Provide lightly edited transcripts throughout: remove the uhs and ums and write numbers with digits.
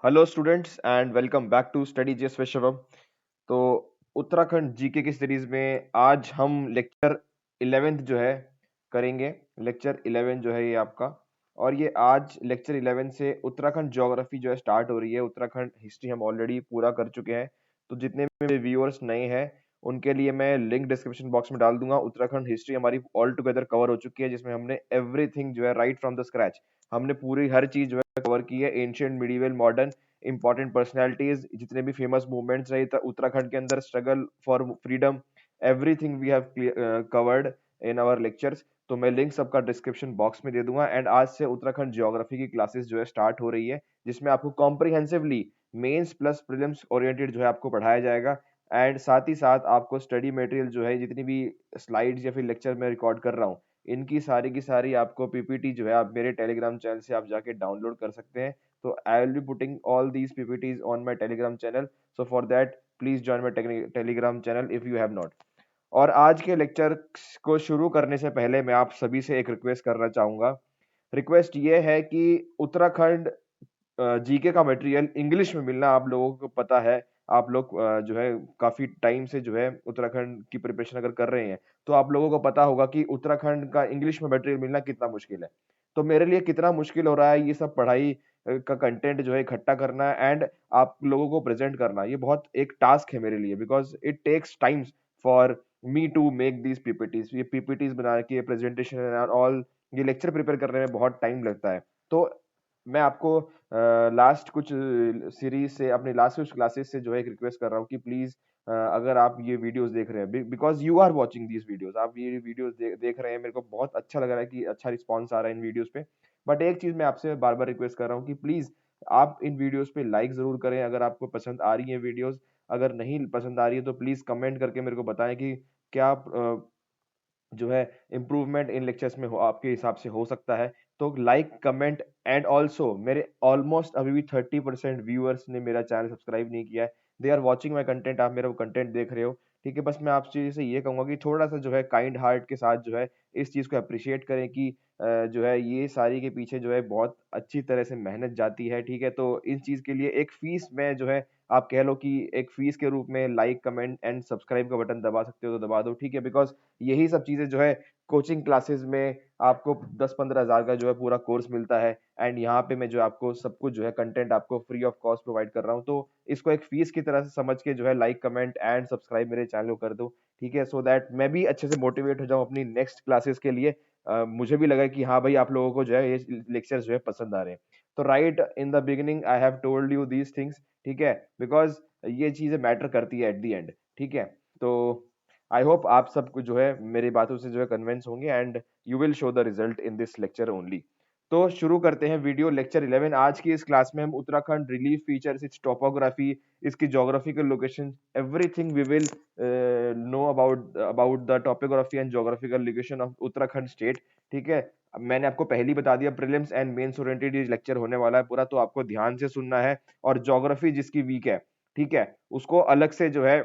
Hello students and welcome back to study GS Vishwam. तो Uttarakhand GK की series में आज हम लेक्चर 11th जो है करेंगे। लेक्चर 11 जो है ये आपका, और ये आज लेक्चर 11 से उत्तराखंड ज्योग्राफी जो है स्टार्ट हो रही है। उत्तराखंड हिस्ट्री हम ऑलरेडी पूरा कर चुके हैं, तो जितने भी व्यूअर्स नए हैं उनके लिए मैं लिंक डिस्क्रिप्शन बॉक्स में डाल दूंगा। उत्तराखंड हिस्ट्री हमारी ऑल टुगेदर कवर हो चुकी है, जिसमें हमने एवरीथिंग जो है राइट फ्रॉम द स्क्रैच हमने पूरी हर चीज जो है कवर की है। Ancient, medieval, modern, important personalities, जितने भी फेमस मूवमेंट्स रहे उत्तराखंड के अंदर, struggle for freedom, everything we have covered in our lectures. तो मैं लिंक सबका डिस्क्रिप्शन बॉक्स में दे दूंगा। एंड आज से उत्तराखंड ज्योग्राफी की क्लासेस जो है स्टार्ट हो रही है, जिसमें आपको comprehensively mains plus prelims oriented जो है आपको पढ़ाया जाएगा। एंड साथ ही साथ आपको स्टडी मटेरियल जो है, जितनी भी स्लाइड्स या फिर लेक्चर में रिकॉर्ड कर रहा हूँ, इनकी सारी की सारी आपको पीपीटी जो है आप मेरे टेलीग्राम चैनल से आप जाके डाउनलोड कर सकते हैं। तो I will be putting all these PPTs on my Telegram channel, so for that please join my Telegram channel if you have not. और आज के लेक्चर को शुरू करने से पहले मैं आप सभी से एक रिक्वेस्ट करना चाहूंगा। रिक्वेस्ट ये है कि उत्तराखंड जीके का मटेरियल इंग्लिश में मिलना आप लोगों को पता है। आप लोग जो है काफी टाइम से जो है उत्तराखंड की प्रिपरेशन अगर कर रहे हैं, तो आप लोगों को पता होगा कि उत्तराखंड का इंग्लिश में मटेरियल मिलना कितना मुश्किल है। तो मेरे लिए कितना मुश्किल हो रहा है ये सब पढ़ाई का कंटेंट जो है इकट्ठा करना एंड आप लोगों को प्रेजेंट करना। ये बहुत एक टास्क है मेरे लिए, because it takes times for me to make these PPTs. ये पीपीटीज बना के प्रेजेंटेशन एंड ऑल, ये लेक्चर प्रिपेयर करने में बहुत टाइम लगता है। तो मैं आपको लास्ट कुछ सीरीज से, अपनी लास्ट कुछ क्लासेस से जो है एक रिक्वेस्ट कर रहा हूँ कि प्लीज अगर आप ये वीडियोस देख रहे हैं, because you are watching these videos, आप ये वीडियोस देख रहे हैं, मेरे को बहुत अच्छा लग रहा है कि अच्छा रिस्पांस आ रहा है इन वीडियोस पे। बट एक चीज मैं आपसे बार बार रिक्वेस्ट कर रहा हूँ कि प्लीज आप इन वीडियोस पे लाइक जरूर करें अगर आपको पसंद आ रही है वीडियोस। अगर नहीं पसंद आ रही है तो प्लीज कमेंट करके मेरे को बताएं कि क्या जो है इम्प्रूवमेंट इन लेक्चर्स में हो आपके हिसाब से हो सकता है। तो लाइक, कमेंट एंड ऑल्सो मेरे ऑलमोस्ट अभी भी 30% व्यूअर्स ने मेरा चैनल सब्सक्राइब नहीं किया है। They are watching my content, आप मेरा कंटेंट देख रहे हो, ठीक है। बस मैं आपसे से ये कहूंगा कि थोड़ा सा जो है काइंड हार्ट के साथ जो है इस चीज को अप्रिशिएट करें कि जो है ये सारी के पीछे जो है बहुत अच्छी तरह से मेहनत जाती है, ठीक है। तो इस चीज के लिए एक फीस में जो है आप कह लो कि एक फीस के रूप में लाइक, कमेंट एंड सब्सक्राइब का बटन दबा सकते हो तो दबा दो, ठीक है। बिकॉज यही सब चीजें जो है कोचिंग क्लासेस में आपको 10-15 हजार का जो है पूरा कोर्स मिलता है। एंड यहाँ पे मैं जो आपको सब कुछ जो है कंटेंट आपको फ्री ऑफ कॉस्ट प्रोवाइड कर रहा हूँ। तो इसको एक फीस की तरह से समझ के जो है लाइक, कमेंट एंड सब्सक्राइब मेरे चैनल को कर दो, ठीक है। सो दैट मैं भी अच्छे से मोटिवेट हो जाऊँ अपनी नेक्स्ट क्लासेस के लिए। मुझे भी लगा कि हाँ भाई आप लोगों को जो है ये लेक्चर्स जो है पसंद आ रहे हैं। तो right in the beginning I have told you these things, ठीक है, बिकॉज ये चीजें मैटर करती है एट द एंड, ठीक है। तो आई होप आप सबको जो है मेरी बातों से जो है कन्विंस होंगे and you will show the result in this lecture only. तो शुरू करते हैं वीडियो लेक्चर 11। आज की इस क्लास में हम Uttarakhand relief features, its topography, इसकी geographical location, everything we will know about the topography and geographical location of Uttarakhand state, ठीक है। मैंने आपको पहले ही बता दिया प्रीलिम्स एंड मेंस ओरिएंटेड ये लेक्चर होने वाला है पूरा, तो आपको ध्यान से सुनना है। और ज्योग्राफी जिसकी वीक है, ठीक है, उसको अलग से जो है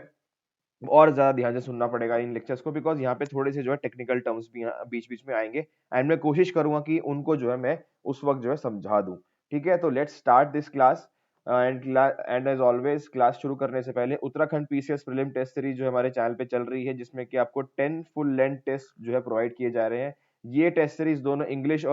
और ज्यादा ध्यान से सुनना पड़ेगा इन लेक्चर्स को, बिकॉज यहाँ पे थोड़े से जो है टेक्निकल टर्म्स भी बीच बीच में आएंगे। एंड मैं कोशिश करूंगा कि उनको जो है मैं उस वक्त जो है समझा दूं, ठीक है। तो let's start this class. And as always class शुरू करने से पहले Uttarakhand PCS prelim test series जो हमारे चैनल पे चल रही है, जिसमें कि आपको 10 फुल लेंथ टेस्ट जो है प्रोवाइड किए जा रहे हैं। ये टेस्ट सीरीज दोनों इंग्लिश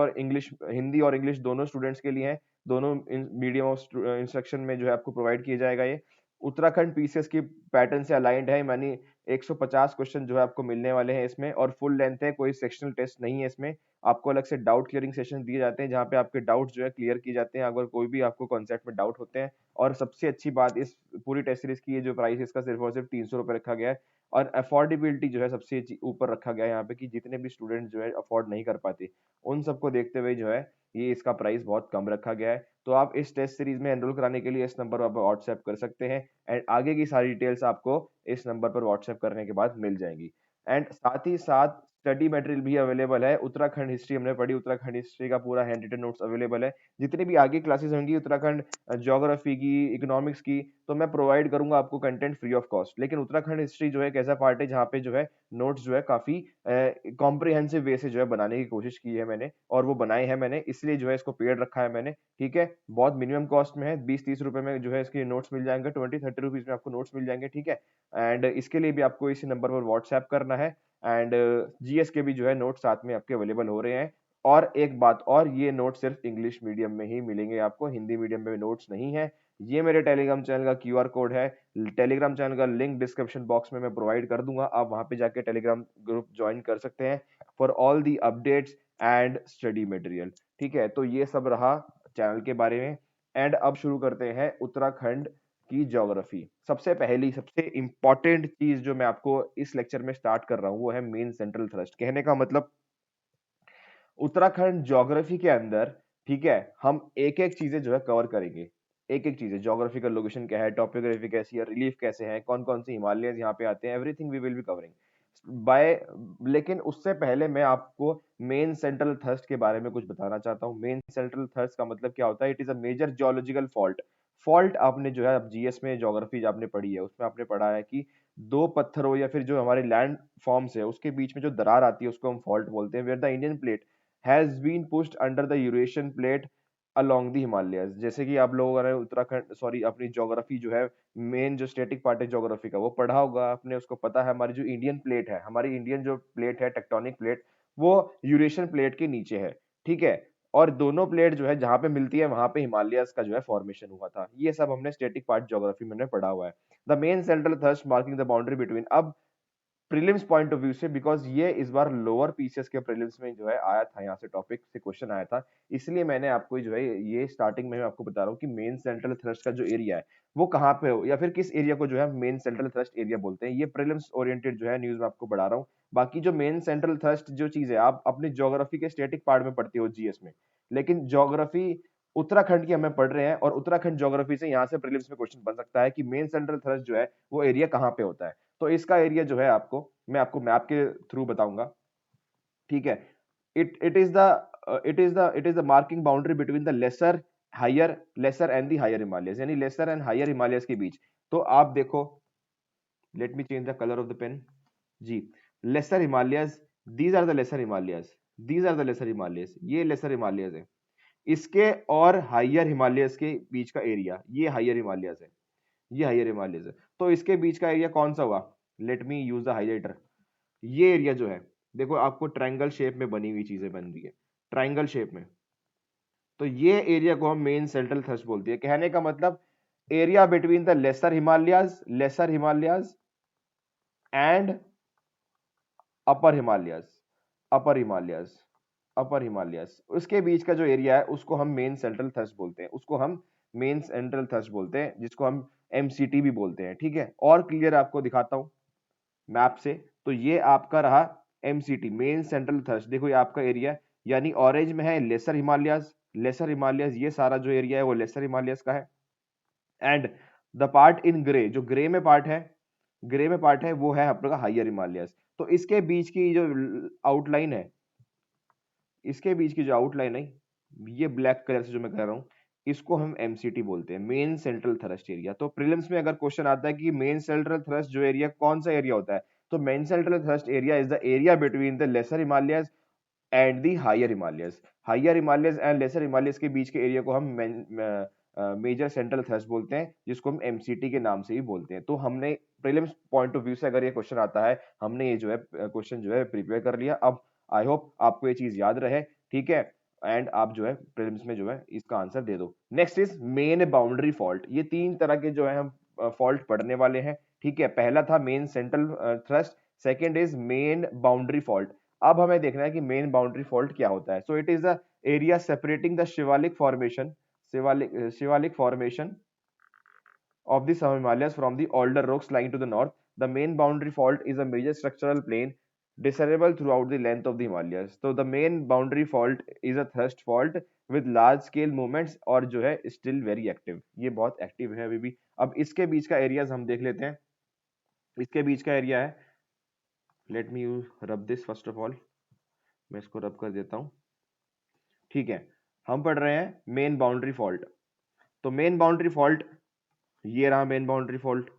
हिंदी और इंग्लिश दोनों स्टूडेंट्स के लिए है। दोनों मीडियम ऑफ इंस्ट्रक्शन में जो है आपको प्रोवाइड किया जाएगा। ये उत्तराखंड पीसीएस की पैटर्न से अलाइंड है, यानी 150 क्वेश्चन जो है आपको मिलने वाले हैं इसमें, और फुल लेंथ है, कोई सेक्शनल टेस्ट नहीं है इसमें। आपको अलग से डाउट क्लियरिंग सेशन दिए जाते हैं, जहां पे आपके डाउट जो है क्लियर किए जाते हैं अगर कोई भी आपको कॉन्सेप्ट में डाउट होते हैं। और सबसे अच्छी बात, इस पूरी टेस्ट सीरीज की ये जो प्राइस है इसका सिर्फ और सिर्फ 300 रुपए रखा गया है। और अफोर्डेबिलिटी जो है सबसे ऊपर रखा गया है यहाँ पे, कि जितने भी स्टूडेंट जो है अफोर्ड नहीं कर पाते उन सबको देखते हुए जो है ये इसका प्राइस बहुत कम रखा गया है। तो आप इस टेस्ट सीरीज में एनरोल कराने के लिए इस नंबर पर व्हाट्सएप कर सकते हैं। एंड आगे की सारी डिटेल्स आपको इस नंबर पर व्हाट्सएप करने के बाद मिल जाएंगी। एंड साथ ही साथ स्टडी मटेरियल भी अवेलेबल है। उत्तराखंड हिस्ट्री हमने पढ़ी, उत्तराखंड हिस्ट्री का पूरा हैंड रिटन नोट्स अवेलेबल है। जितनी भी आगे क्लासेस होंगी उत्तराखंड ज्योग्राफी की, इकोनॉमिक्स की, तो मैं प्रोवाइड करूंगा आपको कंटेंट फ्री ऑफ कॉस्ट। लेकिन उत्तराखंड हिस्ट्री जो है एक ऐसा पार्ट है जहाँ पे जो है नोट्स जो है काफी कॉम्प्रिहेंसिव वे से जो है बनाने की कोशिश की है मैंने, और वो बनाए हैं मैंने, इसलिए जो है इसको पेड रखा है मैंने। ठीक है, बहुत मिनिमम कॉस्ट में है, 20-30 रुपए में जो है इसके नोट्स मिल जाएंगे, 20-30 रुपीज में आपको नोट्स मिल जाएंगे। ठीक है, एंड इसके लिए भी आपको इसी नंबर पर व्हाट्सएप करना है, एंड जीएस के भी जो है नोट साथ में आपके अवेलेबल हो रहे हैं। और एक बात और, ये नोट सिर्फ इंग्लिश मीडियम में ही मिलेंगे आपको, हिंदी मीडियम में नोट्स नहीं है। ये मेरे टेलीग्राम चैनल का क्यूआर कोड है, टेलीग्राम चैनल का लिंक डिस्क्रिप्शन बॉक्स में मैं प्रोवाइड कर दूंगा, आप वहां पे जाके टेलीग्राम ग्रुप ज्वाइन कर सकते हैं for all the updates and study material. ठीक है, तो ये सब रहा चैनल के बारे में। एंड अब शुरू करते हैं उत्तराखंड की ज्योग्राफी। सबसे पहली सबसे इंपॉर्टेंट चीज जो मैं आपको इस लेक्चर में स्टार्ट कर रहा हूं वो है मेन सेंट्रल थ्रस्ट। कहने का मतलब उत्तराखंड ज्योग्राफी के अंदर, ठीक है, हम एक एक चीजें जो है कवर करेंगे, एक एक चीजें, ज्योग्राफिकल लोकेशन क्या है, टॉपोग्राफी कैसी है, रिलीफ कैसे है, कौन कौन से हिमालयस यहाँ पे आते हैं, everything we will be covering by. लेकिन उससे पहले मैं आपको मेन सेंट्रल थर्स्ट के बारे में कुछ बताना चाहता हूँ। मेन सेंट्रल थर्स्ट का मतलब क्या होता है? It is a major geological fault. Fault आपने जो है जीएस में ज्योग्राफी आपने पढ़ी है, उसमें आपने पढ़ा है कि दो पत्थरों या फिर जो हमारे लैंड फॉर्म्स है उसके बीच में जो दरार आती है उसको हम फॉल्ट बोलते हैं। Where the Indian plate has been pushed under the Eurasian plate along the Himalayas. जैसे कि आप लोगों ने उत्तराखंड सॉरी अपनी ज्योग्राफी जो है, मेन जो स्टैटिक पार्ट है ज्योग्राफी का वो पढ़ा होगा आपने, उसको पता है हमारी जो इंडियन प्लेट है, हमारी इंडियन जो प्लेट है टेक्टोनिक प्लेट, वो यूरेशियन प्लेट के नीचे है। ठीक है, और दोनों प्लेट जो है जहां पे मिलती है वहां पे हिमालयस का जो है फॉर्मेशन हुआ था। ये सब हमने स्टैटिक पार्ट ज्योग्राफी में पढ़ा हुआ है। The main central thrust marking the boundary between. अब प्रीलिम्स पॉइंट ऑफ व्यू से, बिकॉज ये इस बार लोअर पीसीएस के प्रीलिम्स में जो है आया था, यहाँ से टॉपिक से क्वेश्चन आया था, इसलिए मैंने आपको जो है ये स्टार्टिंग में आपको बता रहा हूँ कि मेन सेंट्रल थ्रस्ट का जो एरिया है वो कहाँ पे हो, या फिर किस एरिया को जो है मेन सेंट्रल थ्रस्ट एरिया बोलते हैं। ये प्रीलिम्स ओरिएंटेड जो है न्यूज में आपको बढ़ा रहा हूँ। बाकी जो मेन सेंट्रल थ्रस्ट जो चीज है आप अपनी ज्योग्राफी के स्टैटिक पार्ट में पढ़ते हो जीएस में, लेकिन ज्योग्राफी उत्तराखंड की हमें पढ़ रहे हैं, और उत्तराखंड ज्योग्राफी से यहाँ से प्रीलिम्स में क्वेश्चन बन सकता है कि मेन सेंट्रल थ्रस्ट जो है वो एरिया कहाँ पे होता है। तो इसका एरिया जो है आपको मैं आपको मैप के थ्रू बताऊंगा। ठीक है, it is the marking boundary between the lesser and the higher Himalayas, यानी लेसर एंड हायर हिमालयस के बीच। तो आप देखो, let me change the colour of the pen जी। Lesser Himalayas, these are the lesser Himalayas, these are the lesser Himalayas, ये lesser Himalayas है। इसके और हायर हिमालयस के बीच का एरिया, ये हायर हिमालयस है, ये हायर हिमालयस है। तो इसके बीच का एरिया कौन सा हुआ? Let me use the highlighter. ये एरिया जो है, देखो आपको ट्रायंगल शेप में बनी हुई चीजें बन रही है, ट्रायंगल शेप में, तो ये एरिया को हम मेन सेंट्रल थ्रस्ट बोलते हैं। कहने का मतलब area between the lesser Himalayas and upper Himalayas, upper Himalayas, upper Himalayas, उसके बीच का जो एरिया है उसको हम मेन सेंट्रल थ्रस्ट बोलते हैं, उसको हम मेन सेंट्रल थ्रस्ट बोलते हैं, जिसको हम एमसीटी भी बोलते हैं। ठीक है, और क्लियर आपको दिखाता हूं मैप से। तो ये आपका रहा एमसीटी, मेन सेंट्रल थ्रस्ट। देखो ये आपका एरिया, यानी ऑरेंज में है लेसर हिमालयस, लेसर हिमालयस, ये सारा जो एरिया है वो लेसर हिमालयस का है। And the part in grey, जो ग्रे में पार्ट है, ग्रे में पार्ट है वो है आपका हायर हिमालयस। तो इसके बीच की जो आउटलाइन है, इसके बीच की जो आउटलाइन है, ये ब्लैक कलर से जो मैं कह रहा हूं, इसको हम एमसीटी बोलते हैं, मेन सेंट्रल थ्रस्ट एरिया। तो प्रीलिम्स में अगर क्वेश्चन आता है कि मेन सेंट्रल थ्रस्ट जो एरिया कौन सा एरिया होता है, तो main central thrust area is the area between the lesser Himalayas and the higher Himalayas. Higher Himalayas and lesser Himalayas के बीच के एरिया को हम मेजर सेंट्रल थ्रस्ट बोलते हैं, जिसको हम एमसीटी के नाम से ही बोलते हैं। तो हमने प्रीलिम्स पॉइंट ऑफ व्यू से अगर ये क्वेश्चन आता है, हमने ये जो है क्वेश्चन जो है प्रिपेयर कर लिया। अब आई होप आपको ये चीज याद रहे। ठीक है, एंड आप जो है प्रीलिम्स में जो है इसका आंसर दे दो। Next is main boundary fault. ये तीन तरह के जो है हम फॉल्ट पढ़ने वाले हैं। ठीक है, पहला था main central thrust, second is main boundary fault. अब हमें देखना है कि मेन बाउंड्री फॉल्ट क्या होता है। So it is the area separating the Shivalik formation, Shivalik formation of the Himalayas from the older rocks lying to the north. The main boundary fault is a major structural plane discernible throughout the length of the Himalayas. So the main boundary fault is a thrust fault with large scale movements और जो है still very active, ये बहुत active है अभी भी। अब इसके बीच का एरियाज हम देख लेते हैं। इसके बीच का एरिया है let me you rub this first of all, मैं इसको रब कर देता हूँ। ठीक है, हम पढ़ रहे हैं मेन बाउंड्री फॉल्ट। तो मेन बाउंड्री फॉल्ट ये रहा, main boundary fault,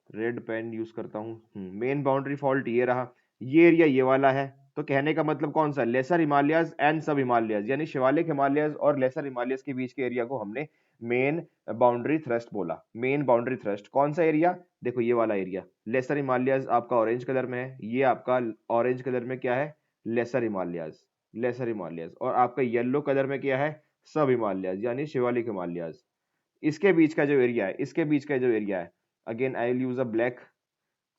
red pen use करता हूँ। मेन बाउंड्री फॉल्ट ये रहा, ये एरिया ये वाला है। तो कहने का मतलब कौन सा, लेसर हिमालयस एंड सब हिमालयस, यानी शिवालिक हिमालयस और लेसर हिमालयस के बीच के एरिया को हमने मेन बाउंड्री थ्रस्ट बोला। मेन बाउंड्री थ्रस्ट कौन सा एरिया, देखो ये वाला एरिया, लेसर हिमालयस आपका ऑरेंज कलर में है, ये आपका ऑरेंज कलर में क्या है, लेसर हिमालयस, लेसर हिमालयस, और आपका येलो कलर में क्या है, सब हिमालयस यानी शिवालिक हिमालयस। इसके बीच का जो एरिया है, इसके बीच का जो एरिया है, again I will use a black,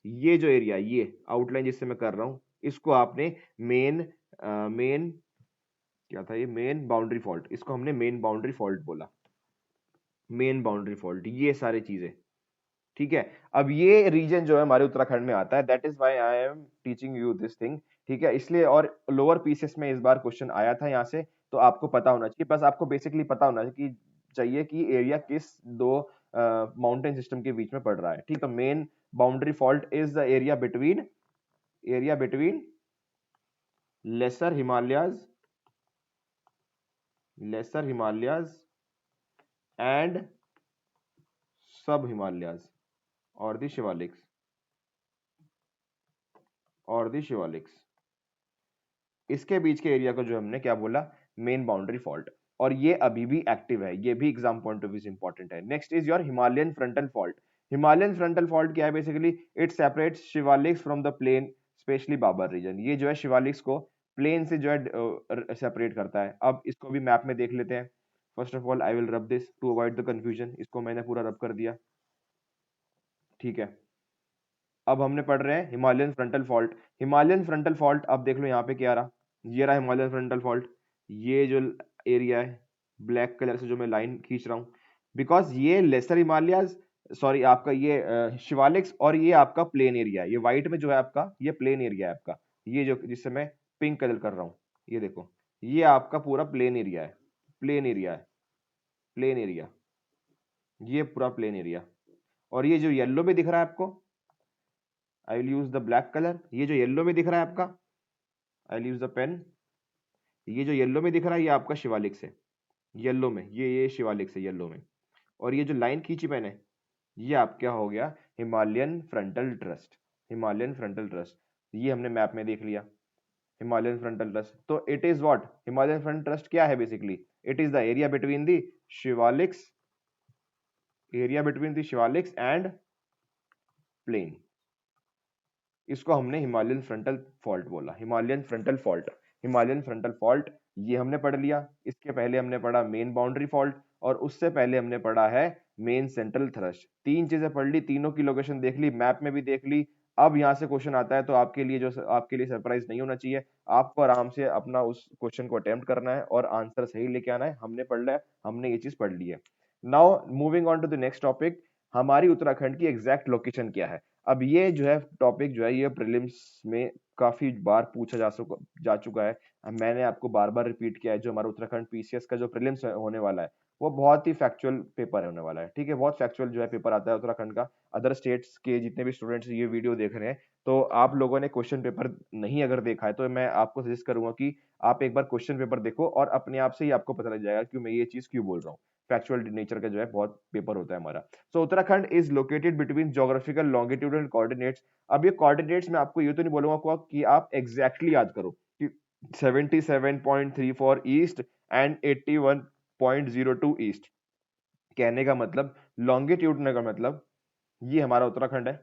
ये जो एरिया, ये आउटलाइन जिससे मैं कर रहा हूं, इसको आपने मेन मेन क्या था ये, मेन बाउंड्री फॉल्ट, इसको हमने मेन बाउंड्री फॉल्ट बोला। मेन बाउंड्री फॉल्ट ये सारी चीजें, ठीक है। अब ये रीजन जो है हमारे उत्तराखंड में आता है, that is why I am teaching you this thing, ठीक है। इसलिए, और लोअर पीसीएस में इस बार क्वेश्चन आया था यहाँ से, तो आपको पता होना चाहिए, बस आपको बेसिकली पता होना चाहिए कि एरिया किस दो माउंटेन सिस्टम के बीच में पड़ रहा है, ठीक है। Main boundary fault is the area between lesser Himalayas, lesser Himalayas and sub Himalayas और द शिवालिक्स, और द शिवालिक्स, इसके बीच के एरिया को जो हमने क्या बोला, मेन बाउंड्री फॉल्ट। और ये अभी भी एक्टिव है, ये भी एग्जाम पॉइंट ऑफ व्यू से इंपॉर्टेंट है। Next is your Himalayan frontal fault. Himalayan frontal fault क्या है, basically it separates Shivaliks from the plain, specially Babar region. ये जो है शिवालिक्स को प्लेन से जो है सेपरेट करता है। अब इसको भी मैप में देख लेते हैं। First of all I will rub this to avoid the confusion, इसको मैंने पूरा रब कर दिया, ठीक है। अब हमने पढ़ रहे हैं Himalayan frontal fault. Himalayan frontal fault, अब देख लो यहाँ पे क्या रहा, ये रहा हिमालयन फ्रंटल फॉल्ट। ये जो एरिया है ब्लैक कलर से जो मैं लाइन खींच रहा हूँ, बिकॉज ये लेसर हिमालयाज, सॉरी आपका ये शिवालिक्स, और ये आपका प्लेन एरिया है। ये व्हाइट में जो है आपका, ये प्लेन एरिया है आपका, ये जो जिससे मैं पिंक कलर कर रहा हूँ, ये देखो, ये आपका पूरा प्लेन एरिया है, प्लेन एरिया है, प्लेन एरिया, ये पूरा प्लेन एरिया। और ये जो येलो में दिख रहा है आपको, I will use the black colour, ये जो येलो में दिख रहा है आपका, I will use the pen, ये जो येलो में दिख रहा है ये आपका शिवालिक से, येलो में, ये शिवालिक से येलो में। और ये जो लाइन खींची मैंने, ये आप क्या हो गया, Himalayan frontal trust, Himalayan frontal trust, ये हमने मैप में देख लिया हिमालयन फ्रंटल ट्रस्ट। तो it is what, Himalayan front trust क्या है, basically it is the area between the Shivaliks, area between the Shivaliks and plain, इसको हमने हिमालयन फ्रंटल फॉल्ट बोला, Himalayan frontal fault. Himalayan frontal fault ये हमने पढ़ लिया। इसके पहले हमने पढ़ा मेन बाउंड्री फॉल्ट, और उससे पहले हमने पढ़ा है मेन सेंट्रल थ्रस्ट। तीन चीजें पढ़ ली, तीनों की लोकेशन देख ली, मैप में भी देख ली। अब यहाँ से क्वेश्चन आता है तो आपके लिए आपके लिए सरप्राइज नहीं होना चाहिए, आपको आराम से अपना उस क्वेश्चन को अटेम्प्ट करना है और आंसर सही लेके आना है। हमने पढ़ लिया, हमने ये चीज पढ़ ली है। Now moving on to the next topic, हमारी उत्तराखंड की एग्जैक्ट लोकेशन क्या है। अब ये जो है टॉपिक जो है ये प्रीलिम्स में काफी बार पूछा जा चुका है। मैंने आपको बार बार रिपीट किया है, जो हमारा उत्तराखंड पीसीएस का जो प्रीलिम्स होने वाला है वो बहुत ही फैक्चुअल पेपर होने वाला है, ठीक है। बहुत फैक्चुअल जो है पेपर आता है उत्तराखंड का। अदर स्टेट्स के जितने भी स्टूडेंट्स ये वीडियो देख रहे हैं, तो आप लोगों ने क्वेश्चन पेपर नहीं अगर देखा है तो मैं आपको सजेस्ट करूंगा कि आप एक बार क्वेश्चन पेपर देखो, और अपने आप से ही आपको पता लग जाएगा कि मैं ये चीज क्यों बोल रहा हूँ। फैक्चुअल नेचर का जो है बहुत पेपर होता है हमारा। So Uttarakhand is located between geographical longitudinal coordinates. अब ये कोऑर्डिनेट्स में आपको ये तो नहीं बोलूंगा कि आप एग्जैक्टली याद करो कि 77.34 ईस्ट एंड 81.02 ईस्ट। कहने का मतलब, लॉन्गिट्यूड का मतलब ये हमारा उत्तराखंड है,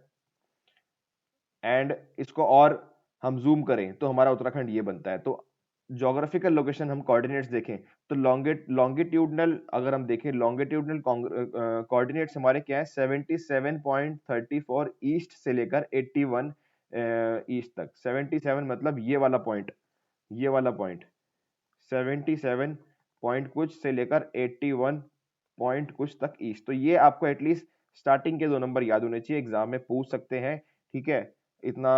एंड इसको और हम जूम करें तो हमारा उत्तराखंड ये बनता है। तो ज्योग्राफिकल लोकेशन हम कोऑर्डिनेट्स देखें तो लॉन्गिट्यूडनल अगर हम देखें, लॉन्गिट्यूडनल कोऑर्डिनेट्स हमारे क्या है, 77.34 ईस्ट से लेकर 81 ईस्ट तक। 77 मतलब ये वाला पॉइंट, ये वाला पॉइंट 77 पॉइंट कुछ से लेकर 81 पॉइंट कुछ तक ईस्ट। तो ये आपको एटलीस्ट स्टार्टिंग के 2 नंबर याद होने चाहिए, एग्जाम में पूछ सकते हैं, ठीक है। इतना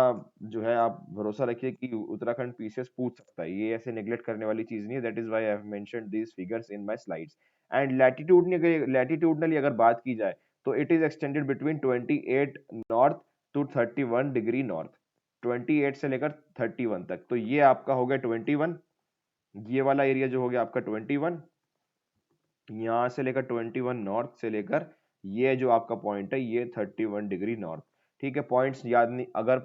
जो है आप भरोसा रखिए कि उत्तराखंड पीसीएस पूछ सकता है, ये ऐसे नेग्लेक्ट करने वाली चीज नहीं है। That is why I have mentioned these figures in my slides. And latitudinally अगर बात की जाए तो it is extended between 28 north to 31 degree north, 28 से लेकर 31 तक। तो ये आपका हो गया 21, ये वाला एरिया जो हो गया आपका 21, यहाँ से लेकर 21 नॉर्थ से लेकर ये जो आपका पॉइंट है ये 31 डिग्री नॉर्थ। ठीक है, पॉइंट्स याद नहीं, अगर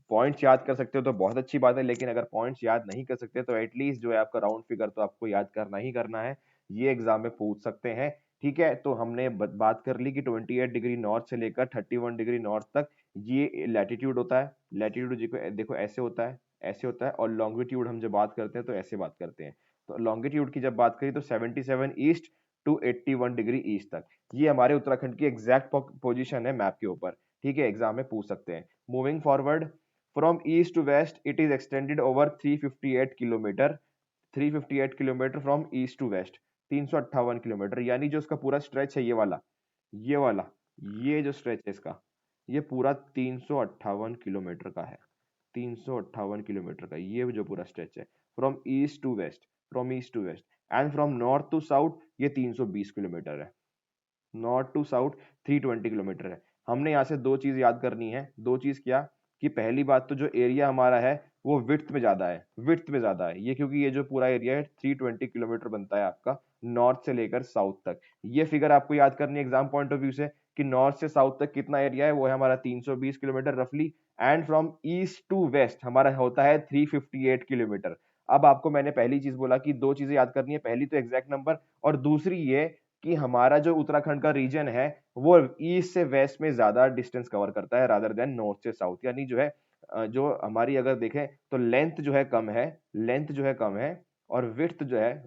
पॉइंट्स याद कर सकते हो तो बहुत अच्छी बात है, लेकिन अगर पॉइंट्स याद नहीं कर सकते तो एटलीस्ट जो है आपका राउंड फिगर तो आपको याद करना ही करना है, ये एग्जाम में पूछ सकते हैं। ठीक है, तो हमने बात कर ली कि 28 डिग्री नॉर्थ से लेकर 31 डिग्री नॉर्थ तक ये लैटिट्यूड होता है। लैटिट्यूड देखो ऐसे होता है, ऐसे होता है, और लॉन्गिट्यूड हम जब बात करते हैं तो ऐसे बात करते हैं। तो लॉन्गिट्यूड की जब बात करी तो 77 ईस्ट टू 81 डिग्री ईस्ट तक, ये हमारे उत्तराखंड की एग्जैक्ट पोजीशन है मैप के ऊपर। ठीक है, एग्जाम में पूछ सकते हैं। Moving forward, from east to west it is extended over 358 kilometre, 358 kilometre from east to west, 358 kilometre, यानी जो उसका पूरा स्ट्रेच है ये वाला, ये वाला, ये जो स्ट्रेच है इसका, ये पूरा 358 किलोमीटर का है, 358 किलोमीटर का ये जो पूरा स्ट्रेच है, from east to west, from east to west, and from north to south ये 320 किलोमीटर है, नॉर्थ टू साउथ 320 किलोमीटर है। हमने यहाँ से दो चीज याद करनी है, दो चीज क्या, कि पहली बात तो जो एरिया हमारा है वो विड्थ में ज्यादा है, विड्थ में ज्यादा है ये, क्योंकि ये जो पूरा एरिया है 320 किलोमीटर बनता है आपका नॉर्थ से लेकर साउथ तक। ये फिगर आपको याद करनी है एग्जाम पॉइंट ऑफ व्यू से कि नॉर्थ से साउथ तक कितना एरिया है, वो है हमारा 320 किलोमीटर रफली, and from east to west हमारा होता है 358 किलोमीटर। अब आपको मैंने पहली चीज बोला कि दो चीजें याद करनी है, पहली तो एग्जैक्ट नंबर, और दूसरी ये कि हमारा जो उत्तराखंड का रीजन है वो ईस्ट से वेस्ट में ज्यादा डिस्टेंस कवर करता है रादर देन नॉर्थ से साउथ, यानी जो है जो हमारी अगर देखें तो लेंथ जो है कम है, लेंथ जो है कम है, और विड्थ जो है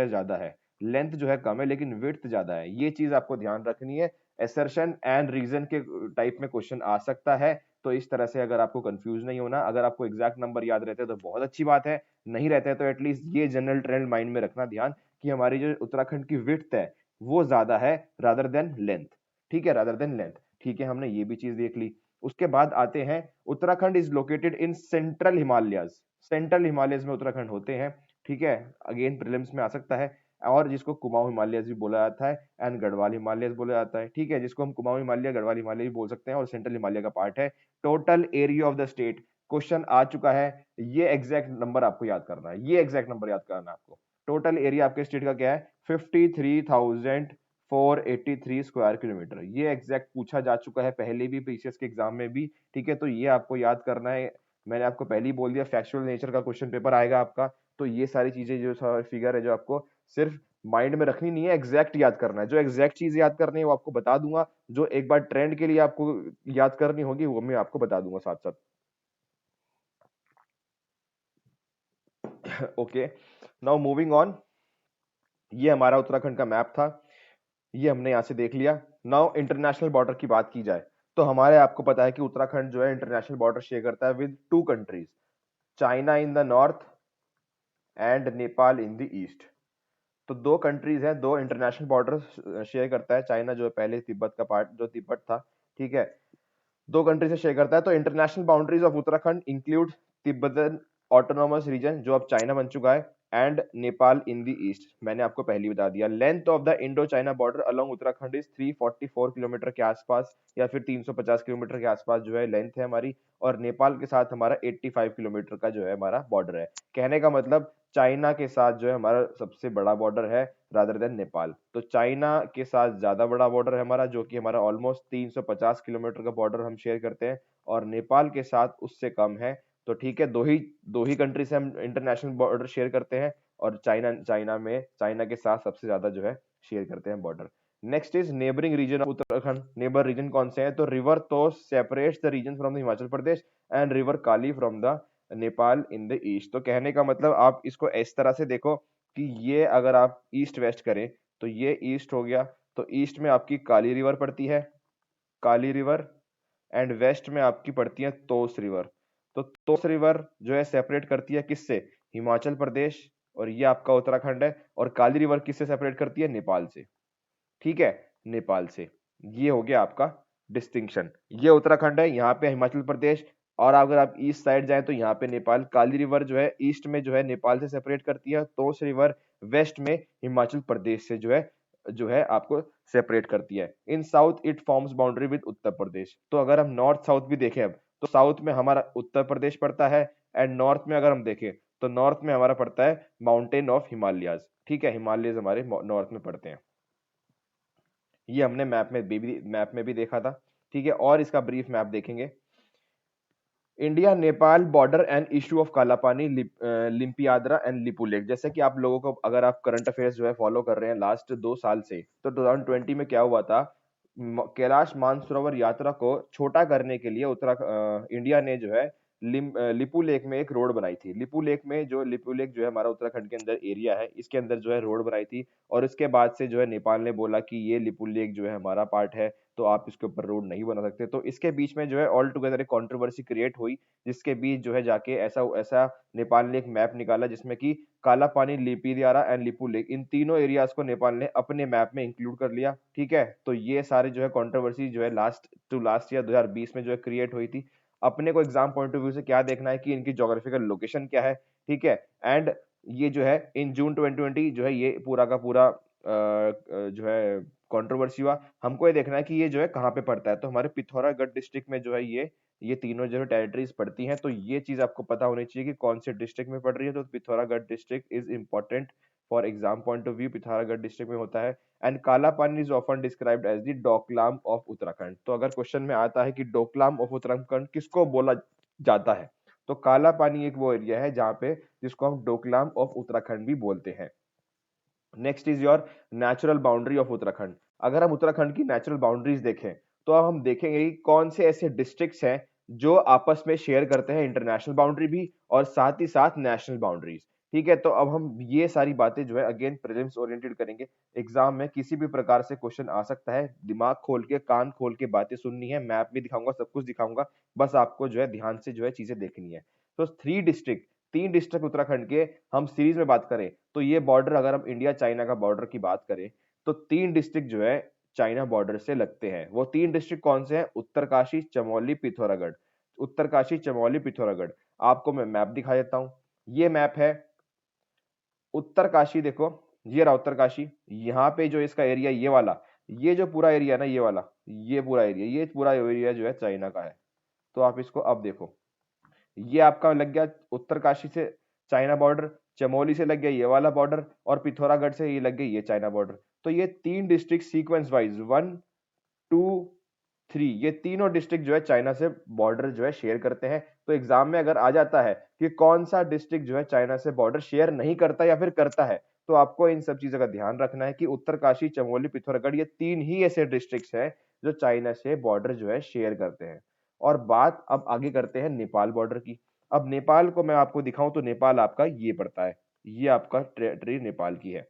ज्यादा है, लेंथ जो है कम है लेकिन विड्थ ज्यादा है, ये चीज आपको ध्यान रखनी है। एसर्शन एंड रीजन के टाइप में क्वेश्चन आ सकता है, तो इस तरह से अगर आपको कंफ्यूज नहीं होना, अगर आपको एग्जैक्ट नंबर याद रहते हैं तो बहुत अच्छी बात है, नहीं रहते हैं तो एटलीस्ट ये जनरल ट्रेंड माइंड में रखना ध्यान कि हमारी जो उत्तराखंड की विड्थ है वो ज्यादा है रादर देन लेंथ। ठीक है, रादर देन लेंथ। ठीक है, हमने ये भी चीज देख ली। उसके बाद आते हैं, Uttarakhand is located in central Himalayas, central Himalayas में उत्तराखंड होते हैं। ठीक है, अगेन प्रीलिम्स में आ सकता है, और जिसको कुमाऊं हिमालयस भी बोला जाता है एंड गढ़वाल हिमालयस बोला जाता है। ठीक है, जिसको हम कुमाऊं हिमालय गढ़वाल हिमालय भी बोल सकते हैं, और सेंट्रल हिमालय का पार्ट है। Total area of the state question आ चुका है, ये एग्जैक्ट नंबर आपको याद करना है, ये एग्जैक्ट नंबर याद करना है आपको। टोटल एरिया आपके स्टेट का क्या है, 53,483 स्क्वायर किलोमीटर, ये एग्जैक्ट पूछा जा चुका है पहले भी पीसीएस के एग्जाम में भी। ठीक है, तो ये आपको याद करना है, मैंने आपको पहले ही बोल दिया फैक्चुअल नेचर का क्वेश्चन पेपर आएगा आपका, तो ये सारी चीजें जो फिगर है जो आपको सिर्फ माइंड में रखनी नहीं है, एग्जैक्ट याद करना है। जो एग्जैक्ट चीज याद करनी है वो आपको बता दूंगा, जो एक बार ट्रेंड के लिए आपको याद करनी होगी वो मैं आपको बता दूंगा साथ साथ। ओके, नाउ मूविंग ऑन, ये हमारा उत्तराखंड का मैप था, ये हमने यहां से देख लिया। नाउ इंटरनेशनल बॉर्डर की बात की जाए तो हमारे आपको पता है कि उत्तराखंड जो है इंटरनेशनल बॉर्डर शेयर करता है with two countries, China in the north and Nepal in the east. तो दो कंट्रीज हैं, दो इंटरनेशनल बॉर्डर शेयर करता है, चाइना जो है पहले तिब्बत का पार्ट जो तिब्बत था, ठीक है, दो कंट्री से शेयर करता है। तो international boundaries of Uttarakhand include Tibetan autonomous region जो अब चाइना बन चुका है, and Nepal in the east, मैंने आपको पहले बता दिया। Length of the Indo China border along Uttarakhand is 344 kilometre के आसपास, या फिर 350 किलोमीटर के आसपास जो है लेंथ है हमारी, और नेपाल के साथ हमारा 85 किलोमीटर का जो है हमारा बॉर्डर है। कहने का मतलब चाइना के साथ जो है हमारा सबसे बड़ा बॉर्डर है रादर देन नेपाल। तो चाइना के साथ ज्यादा बड़ा बॉर्डर है हमारा, जो कि हमारा ऑलमोस्ट 350 किलोमीटर का बॉर्डर हम शेयर करते हैं, और नेपाल के साथ उससे कम है। तो ठीक है, दो ही कंट्री से हम इंटरनेशनल बॉर्डर शेयर करते हैं, और चाइना के साथ सबसे ज्यादा जो है शेयर करते हैं border. Next is neighbouring region of Uttarakhand. Neighbour region कौन से हैं, तो river Tons separates the region from the Himachal Pradesh and river Kali from the Nepal in the east. तो कहने का मतलब आप इसको इस तरह से देखो कि ये अगर आप ईस्ट वेस्ट करें तो ये ईस्ट हो गया, तो ईस्ट में आपकी काली रिवर पड़ती है, काली रिवर, एंड वेस्ट में आपकी पड़ती है तोस रिवर। तो तोस रिवर जो है सेपरेट करती है किससे, हिमाचल प्रदेश, और ये आपका उत्तराखंड है। और काली रिवर किससे सेपरेट करती है, नेपाल से। ठीक है, नेपाल से। ये हो गया आपका डिस्टिंक्शन, ये उत्तराखंड है, यहाँ पे हिमाचल प्रदेश, और अगर आप ईस्ट साइड जाएं तो यहाँ पे नेपाल। काली रिवर जो है ईस्ट में जो है नेपाल से सेपरेट करती है, तोस रिवर वेस्ट में हिमाचल प्रदेश से जो है जो है आपको सेपरेट करती है। In south it forms boundary with Uttar Pradesh. तो अगर हम नॉर्थ साउथ भी देखें अब, तो साउथ में हमारा उत्तर प्रदेश पड़ता है, एंड नॉर्थ में अगर हम देखें तो नॉर्थ में हमारा पड़ता है माउंटेन ऑफ हिमालयाज। ठीक है, हिमालयज हमारे नॉर्थ में पड़ते हैं। ये हमने मैप में भी देखा था। ठीक है, और इसका ब्रीफ मैप देखेंगे। India Nepal border and issue of Kalapani, Limpiyadhura and Lipulekh. जैसे कि आप लोगों को, अगर आप करंट अफेयर्स जो है फॉलो कर रहे हैं लास्ट 2 साल से, तो 2020 में क्या हुआ था, कैलाश मानसरोवर यात्रा को छोटा करने के लिए इंडिया ने जो है लिपू लेक में एक रोड बनाई थी। लिपू लेक जो है हमारा उत्तराखंड के अंदर एरिया है, इसके अंदर जो है रोड बनाई थी। और उसके बाद से जो है नेपाल ने बोला कि ये लिपू लेक जो है हमारा पार्ट है, तो आप इसके ऊपर रोड नहीं बना सकते। तो इसके बीच में जो है ऑल टुगेदर एक कंट्रोवर्सी क्रिएट हुई, जिसके बीच जो है जाके ऐसा ऐसा नेपाल ने एक मैप निकाला जिसमें कि काला पानी, लिपियारा एंड लिपू लेक, इन तीनों एरियाज को नेपाल ने अपने मैप में इंक्लूड कर लिया। ठीक है, तो ये सारे जो है कंट्रोवर्सी जो है लास्ट ईयर 2020 में जो है क्रिएट हुई थी। अपने को एग्जाम पॉइंट ऑफ व्यू से क्या देखना है कि इनकी ज्योग्राफिकल लोकेशन क्या है। ठीक है, एंड ये जो है इन जून 2020 जो है ये पूरा का पूरा जो है कंट्रोवर्सी हुआ। हमको ये देखना है कि ये जो है कहाँ पे पड़ता है। तो हमारे पिथौरागढ़ डिस्ट्रिक्ट में जो है ये तीनों जो है टेरिटरीज पड़ती हैं। तो ये चीज आपको पता होनी चाहिए कि कौन से डिस्ट्रिक्ट में पड़ रही है। तो Pithoragarh district is important for exam point of view, Pithoragarh district में होता है। And Kala Pani is often described as the Doklam of Uttarakhand. तो अगर क्वेश्चन में आता है कि डोकलाम ऑफ उत्तराखंड किसको बोला जाता है, तो काला पानी एक वो एरिया है जहाँ पे, जिसको हम डोकलाम ऑफ उत्तराखंड भी बोलते हैं। Next is your natural boundary of Uttarakhand. अगर हम उत्तराखंड की नेचुरल बाउंड्रीज देखें, तो अब हम देखेंगे कि कौन से ऐसे डिस्ट्रिक्ट्स हैं जो आपस में शेयर करते हैं इंटरनेशनल बाउंड्री भी और साथ ही साथ नेशनल बाउंड्रीज। ठीक है, तो अब हम ये सारी बातें जो है अगेन प्रीलिम्स ओरिएंटेड करेंगे। एग्जाम में किसी भी प्रकार से क्वेश्चन आ सकता है, दिमाग खोल के कान खोल के बातें सुननी है। मैप भी दिखाऊंगा, सब कुछ दिखाऊंगा, बस आपको जो है ध्यान से जो है चीजें देखनी है। तो 3 डिस्ट्रिक्ट उत्तराखंड के हम सीरीज में बात करें, तो ये बॉर्डर, अगर हम इंडिया चाइना का बॉर्डर की बात करें, तो 3 डिस्ट्रिक्ट जो है चाइना बॉर्डर से लगते हैं। वो 3 डिस्ट्रिक्ट कौन से हैं? उत्तरकाशी, चमोली, पिथौरागढ़। उत्तरकाशी, चमोली, पिथौरागढ़। आपको मैं मैप दिखा देता हूं। ये मैप है उत्तरकाशी, देखो ये रहा उत्तरकाशी। यहाँ पे जो इसका एरिया, ये वाला, ये जो पूरा एरिया ना, ये वाला, ये पूरा एरिया जो है चाइना का है। तो आप इसको अब देखो, ये आपका लग गया उत्तरकाशी से चाइना बॉर्डर, चमोली से लग गया ये वाला बॉर्डर, और पिथौरागढ़ से ये लग गई ये चाइना बॉर्डर। तो ये 3 डिस्ट्रिक्ट सीक्वेंस वाइज 1, 2, 3, ये तीनों डिस्ट्रिक्ट जो है चाइना से बॉर्डर जो है शेयर करते हैं। तो एग्जाम में अगर आ जाता है कि कौन सा डिस्ट्रिक्ट जो है चाइना से बॉर्डर शेयर नहीं करता या फिर करता है, तो आपको इन सब चीजों का ध्यान रखना है कि उत्तरकाशी, चमोली, पिथौरागढ़, ये 3 ही ऐसे डिस्ट्रिक्ट हैं जो चाइना से बॉर्डर जो है शेयर करते हैं। और बात अब आगे करते हैं नेपाल बॉर्डर की। अब नेपाल को मैं आपको दिखाऊं तो नेपाल आपका ये पड़ता है, ये आपका टेरिटरी नेपाल की है।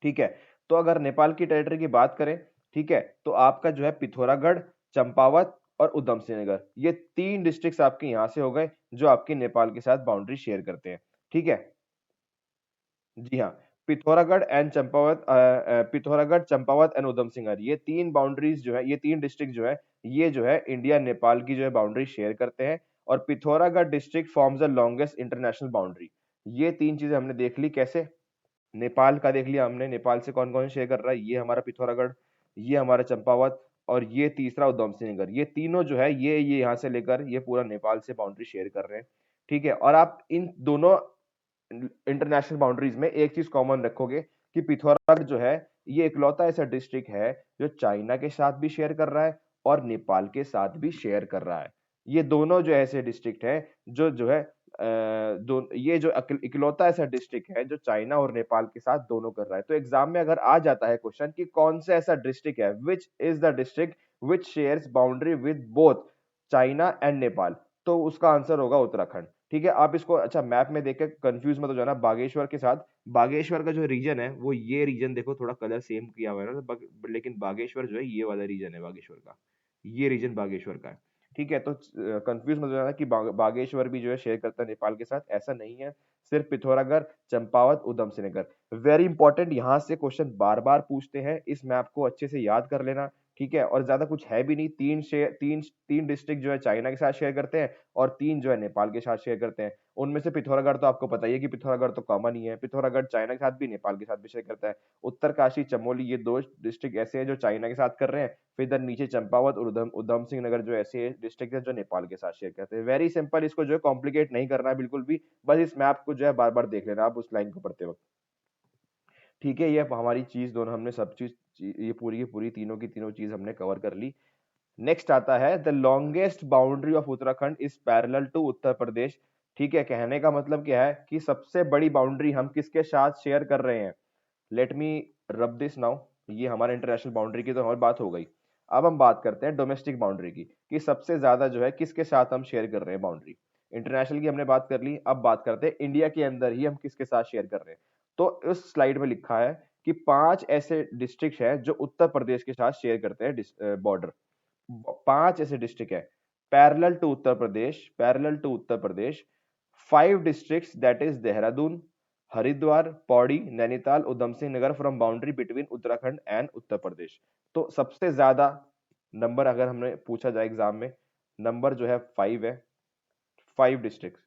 ठीक है, तो अगर नेपाल की टेरिटरी की बात करें, ठीक है, तो आपका जो है पिथौरागढ़, चंपावत और उधम सिंह नगर, ये 3 डिस्ट्रिक्ट आपके यहां से हो गए जो आपके नेपाल के साथ बाउंड्री शेयर करते हैं। ठीक है, जी हाँ, पिथौरागढ़, चंपावत एंड उधम सिंह नगर, ये 3 बाउंड्रीज जो है, ये 3 डिस्ट्रिक्ट जो है, ये जो है इंडिया नेपाल की जो है बाउंड्री शेयर करते हैं। और Pithoragarh district forms the longest international boundary. ये 3 चीजें हमने देख ली। कैसे? नेपाल का देख लिया हमने, नेपाल से कौन कौन शेयर कर रहा है, ये हमारा पिथौरागढ़, ये हमारा चंपावत, और ये तीसरा उधम सिंह नगर। ये तीनों जो है ये यहाँ से लेकर ये पूरा नेपाल से बाउंड्री शेयर कर रहे हैं। ठीक है, और आप इन दोनों इंटरनेशनल बाउंड्रीज में एक चीज कॉमन रखोगे कि पिथौरागढ़ जो है ये इकलौता ऐसा डिस्ट्रिक्ट है जो चाइना के साथ भी शेयर कर रहा है और नेपाल के साथ भी शेयर कर रहा है। ये दोनों जो ऐसे डिस्ट्रिक्ट हैं जो है ये जो इकलौता ऐसा डिस्ट्रिक्ट है जो चाइना और नेपाल के साथ दोनों कर रहा है। तो एग्जाम में अगर आ जाता है क्वेश्चन कि कौन सा ऐसा डिस्ट्रिक्ट है, which is the district which shares boundary with both China and Nepal, तो उसका आंसर होगा उत्तराखंड। ठीक है, आप इसको अच्छा मैप में देख के कंफ्यूज मत हो जाना बागेश्वर के साथ। बागेश्वर का जो रीजन है वो ये रीजन देखो, थोड़ा कलर सेम किया हुआ है ना, लेकिन बागेश्वर जो है ये वाला रीजन है बागेश्वर का, ये रीजन बागेश्वर का है। ठीक है, तो कंफ्यूज मत हो जाना कि बागेश्वर भी जो है शेयर करता है नेपाल के साथ, ऐसा नहीं है। सिर्फ पिथौरागढ़, चंपावत, उधम सिंह नगर। वेरी इंपॉर्टेंट, यहाँ से क्वेश्चन बार बार पूछते हैं, इस मैप को अच्छे से याद कर लेना। ठीक है, और ज्यादा कुछ है भी नहीं। तीन डिस्ट्रिक्ट जो है चाइना के साथ शेयर करते हैं और 3 जो है नेपाल के साथ शेयर करते हैं। उनमें से पिथौरागढ़ तो आपको पता ही है कि पिथौरागढ़ तो कॉमन ही है, पिथौरागढ़ चाइना के साथ भी नेपाल के साथ भी शेयर करता है। उत्तरकाशी, चमोली, ये 2 डिस्ट्रिक्ट ऐसे हैं जो चाइना के साथ कर रहे हैं। फिर इधर नीचे चंपावत और उधम सिंह नगर जो ऐसे डिस्ट्रिक्ट है जो नेपाल के साथ शेयर करते हैं। वेरी सिंपल, इसको जो है कॉम्प्लिकेट नहीं करना है बिल्कुल भी, बस इस मैप को जो है बार बार देख लेना आप उस लाइन को पढ़ते वक्त। ठीक है, ये हमारी चीज दोनों हमने सब चीज, ये पूरी की पूरी तीनों की तीनों चीज हमने कवर कर ली। नेक्स्ट आता है the longest boundary of Uttarakhand is parallel to Uttar Pradesh. ठीक है, कहने का मतलब क्या है कि सबसे बड़ी बाउंड्री हम किसके साथ शेयर कर रहे हैं। Let me rub this now. ये हमारे इंटरनेशनल बाउंड्री की तो हमारी बात हो गई। अब हम बात करते हैं डोमेस्टिक बाउंड्री की, कि सबसे ज्यादा जो है किसके साथ हम शेयर कर रहे हैं बाउंड्री। इंटरनेशनल की हमने बात कर ली, अब बात करते हैं इंडिया के अंदर ही हम किसके साथ शेयर कर रहे हैं। तो उस स्लाइड में लिखा है कि 5 ऐसे डिस्ट्रिक्ट हैं जो उत्तर प्रदेश के साथ शेयर करते हैं बॉर्डर। 5 ऐसे डिस्ट्रिक्ट है parallel to Uttar Pradesh, parallel to Uttar Pradesh. 5 districts that is Dehradun, Haridwar, Pauri, Nainital, Udham Singh Nagar from boundary between Uttarakhand and Uttar Pradesh. तो सबसे ज्यादा नंबर अगर हमने पूछा जाए एग्जाम में, नंबर जो है 5 है। 5 डिस्ट्रिक्ट,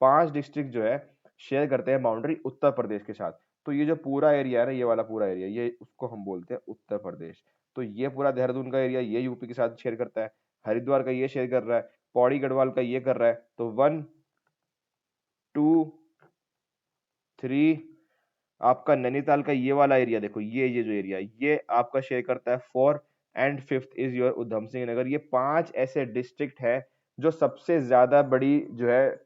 5 डिस्ट्रिक्ट जो है शेयर करते हैं बाउंड्री उत्तर प्रदेश के साथ। तो ये जो पूरा एरिया है ना, ये वाला पूरा एरिया, ये उसको हम बोलते हैं उत्तर प्रदेश। तो ये पूरा देहरादून का एरिया ये यूपी के साथ शेयर करता है, हरिद्वार का ये शेयर कर रहा है, पौड़ी गढ़वाल का ये कर रहा है। तो 1 2 3, आपका नैनीताल का ये वाला एरिया देखो, ये जो एरिया ये आपका शेयर करता है 4, एंड 5th इज योर उधम सिंह नगर। ये 5 ऐसे डिस्ट्रिक्ट है जो सबसे ज्यादा बड़ी जो है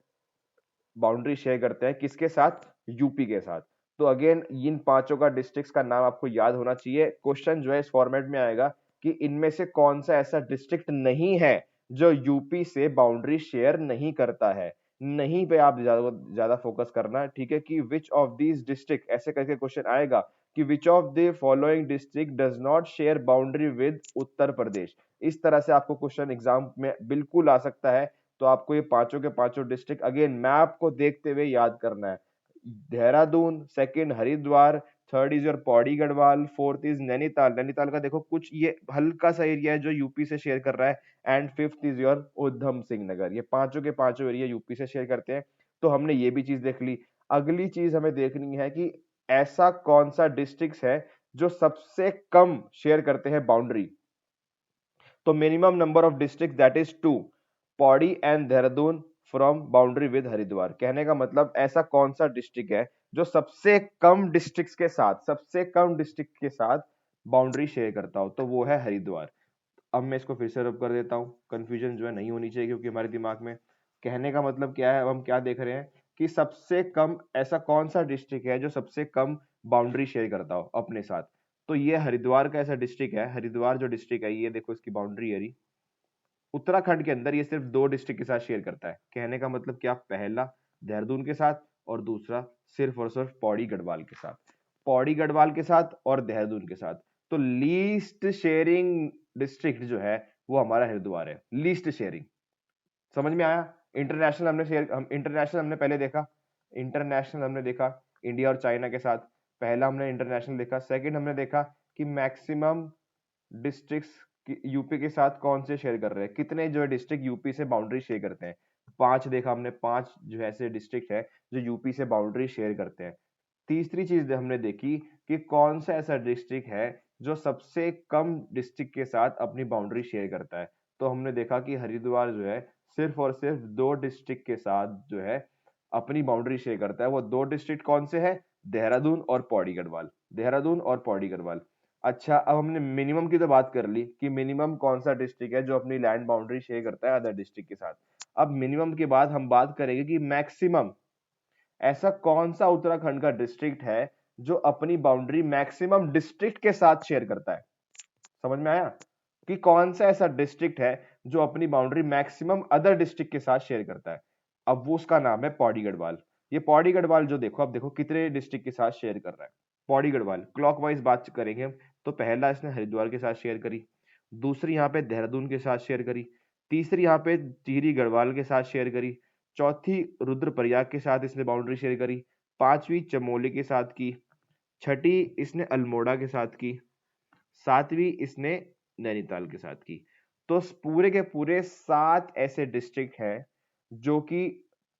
बाउंड्री शेयर करते हैं किसके साथ, यूपी के साथ। तो अगेन इन पांचों का डिस्ट्रिक्ट्स का नाम आपको याद होना चाहिए। क्वेश्चन जो है इस फॉर्मेट में आएगा कि इनमें से कौन सा ऐसा डिस्ट्रिक्ट नहीं है जो यूपी से बाउंड्री शेयर नहीं करता है। नहीं पे आप ज्यादा फोकस करना, ठीक है, कि विच ऑफ दीज डिस्ट्रिक्ट, ऐसे करके क्वेश्चन आएगा कि which of the following district does not share boundary with Uttar Pradesh. इस तरह से आपको क्वेश्चन एग्जाम में बिल्कुल आ सकता है। तो आपको ये पांचों के पांचों डिस्ट्रिक्ट अगेन मैप को देखते हुए याद करना है। Dehradun, second Haridwar, third is your Pauri Garhwal, fourth is Nainital. Nainital का देखो कुछ ये हल्का सा एरिया है जो यूपी से शेयर कर रहा है, एंड फिफ्थ इज योर उधम सिंह नगर। ये पांचों के पांचों एरिया यूपी से शेयर करते हैं। तो हमने ये भी चीज देख ली। अगली चीज हमें देखनी है कि ऐसा कौन सा डिस्ट्रिक्ट है जो सबसे कम शेयर करते हैं बाउंड्री। तो minimum number of district that is 2, Pauri and Dehradun from boundary with Haridwar. कहने का मतलब ऐसा कौन सा डिस्ट्रिक्ट है जो सबसे कम डिस्ट्रिक्ट्स के साथ, सबसे कम डिस्ट्रिक्ट के साथ बाउंड्री शेयर करता हो, तो वो है हरिद्वार। अब मैं इसको फिर से रब कर देता हूँ, कंफ्यूजन जो है नहीं होनी चाहिए, क्योंकि हमारे दिमाग में कहने का मतलब क्या है, अब हम क्या देख रहे हैं कि सबसे कम ऐसा कौन सा डिस्ट्रिक्ट है जो सबसे कम बाउंड्री शेयर करता हो अपने साथ। तो ये हरिद्वार का ऐसा डिस्ट्रिक्ट है। हरिद्वार जो डिस्ट्रिक्ट है, ये देखो इसकी बाउंड्री एरिया उत्तराखंड के अंदर ये सिर्फ 2 डिस्ट्रिक्ट के साथ शेयर करता है। कहने का मतलब क्या, पहला देहरादून के साथ और दूसरा सिर्फ और सिर्फ पौड़ी गढ़वाल के साथ, पौड़ी गढ़वाल के साथ और देहरादून के साथ। तो लीस्ट शेयरिंग डिस्ट्रिक्ट जो है वो हमारा हरिद्वार है, लीस्ट शेयरिंग। समझ में आया। इंटरनेशनल हमने पहले देखा, इंटरनेशनल हमने देखा इंडिया और चाइना के साथ। पहला हमने इंटरनेशनल देखा। सेकंड हमने देखा कि मैक्सिमम डिस्ट्रिक्ट्स यूपी के साथ कौन से शेयर कर रहे हैं, कितने जो है डिस्ट्रिक्ट यूपी से बाउंड्री शेयर करते हैं। 5 देखा हमने, 5 जो ऐसे डिस्ट्रिक्ट है जो यूपी से बाउंड्री शेयर करते हैं। तीसरी चीज हमने देखी कि कौन सा ऐसा डिस्ट्रिक्ट है जो सबसे कम डिस्ट्रिक्ट के साथ अपनी बाउंड्री शेयर करता है। तो हमने देखा कि हरिद्वार जो है सिर्फ और सिर्फ 2 डिस्ट्रिक्ट के साथ जो है अपनी बाउंड्री शेयर करता है। वो 2 डिस्ट्रिक्ट कौन से है, देहरादून और पौड़ी गढ़वाल, देहरादून और पौड़ी गढ़वाल। अच्छा, अब हमने मिनिमम की तो बात कर ली कि मिनिमम कौन सा डिस्ट्रिक्ट है जो अपनी लैंड बाउंड्री शेयर करता है अदर डिस्ट्रिक्ट के साथ। अब मिनिमम के बाद हम बात करेंगे कि मैक्सिमम ऐसा कौन सा उत्तराखंड का डिस्ट्रिक्ट है जो अपनी बाउंड्री मैक्सिमम डिस्ट्रिक्ट के साथ शेयर करता है। समझ में आया कि कौन सा ऐसा डिस्ट्रिक्ट है जो अपनी बाउंड्री मैक्सिमम अदर डिस्ट्रिक्ट के साथ शेयर करता है। अब वो उसका नाम है पौड़ी गढ़वाल। ये पौड़ी गढ़वाल जो देखो, अब देखो कितने डिस्ट्रिक्ट के साथ शेयर कर रहा है पौड़ी गढ़वाल। क्लॉकवाइज बात करेंगे हम, तो पहला इसने हरिद्वार के साथ शेयर करी, दूसरी यहाँ पे देहरादून के साथ शेयर करी, तीसरी यहाँ पे टिहरी गढ़वाल के साथ शेयर करी, चौथी रुद्रप्रयाग के साथ इसने बाउंड्री शेयर करी, पांचवी चमोली के साथ की, छठी इसने अल्मोड़ा के साथ की, सातवीं इसने नैनीताल के साथ की। तो पूरे के पूरे 7 ऐसे डिस्ट्रिक्ट हैं जो कि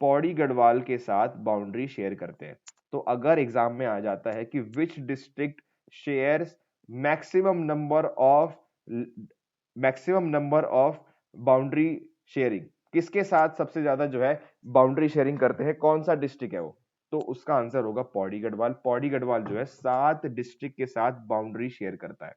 पौड़ी गढ़वाल के साथ बाउंड्री शेयर करते हैं। तो अगर एग्जाम में आ जाता है कि which district shares maximum number of boundary sharing, किसके साथ सबसे ज्यादा जो है बाउंड्री शेयरिंग करते हैं, कौन सा डिस्ट्रिक्ट है वो, तो उसका आंसर होगा पौड़ी गढ़वाल। पौड़ी गढ़वाल जो है 7 डिस्ट्रिक्ट के साथ बाउंड्री शेयर करता है।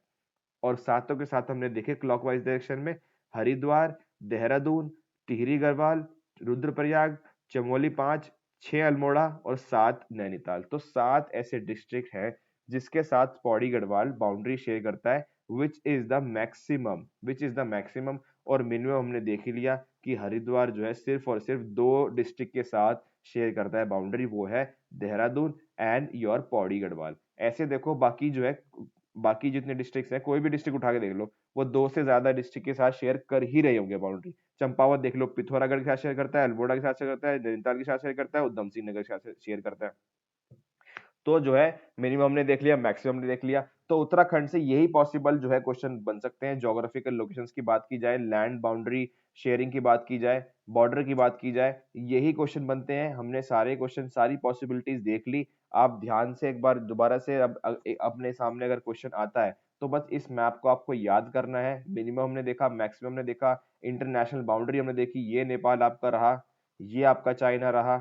और सातों के साथ हमने देखे क्लॉकवाइज डायरेक्शन में, हरिद्वार, देहरादून, टिहरी गढ़वाल, रुद्रप्रयाग, चमोली 5, 6 अल्मोड़ा और 7 नैनीताल। तो 7 ऐसे डिस्ट्रिक्ट हैं जिसके साथ पौड़ी गढ़वाल बाउंड्री शेयर करता है। विच इज द मैक्सिमम और मिनिमम हमने देख ही लिया कि हरिद्वार जो है सिर्फ और सिर्फ 2 डिस्ट्रिक्ट के साथ शेयर करता है बाउंड्री, वो है देहरादून एंड योर पौड़ी गढ़वाल। ऐसे देखो बाकी जो है, बाकी जितने डिस्ट्रिक्ट्स हैं, कोई भी डिस्ट्रिक्ट उठा के देख लो, वो 2 से ज्यादा डिस्ट्रिक्ट के साथ शेयर कर ही रहे होंगे बाउंड्री। चंपावत देख लो, पिथौरागढ़ के साथ शेयर करता है, अल्मोड़ा के साथ शेयर करता है, नैनीताल के साथ शेयर करता है, उधम सिंह नगर के साथ शेयर करता है। तो जो है मिनिमम ने देख लिया, मैक्सिमम ने देख लिया। तो उत्तराखंड से यही पॉसिबल जो है क्वेश्चन बन सकते हैं। ज्योग्राफिकल लोकेशंस की बात की जाए, लैंड बाउंड्री शेयरिंग की बात की जाए, बॉर्डर की बात की जाए, यही क्वेश्चन बनते हैं। हमने सारे क्वेश्चन, सारी पॉसिबिलिटीज देख ली। आप ध्यान से एक बार दोबारा से अपने सामने अगर क्वेश्चन आता है तो बस इस मैप को आपको याद करना है। मिनिमम हमने देखा, मैक्सिमम हमने देखा, इंटरनेशनल बाउंड्री हमने देखी, ये नेपाल आपका रहा, ये आपका चाइना रहा,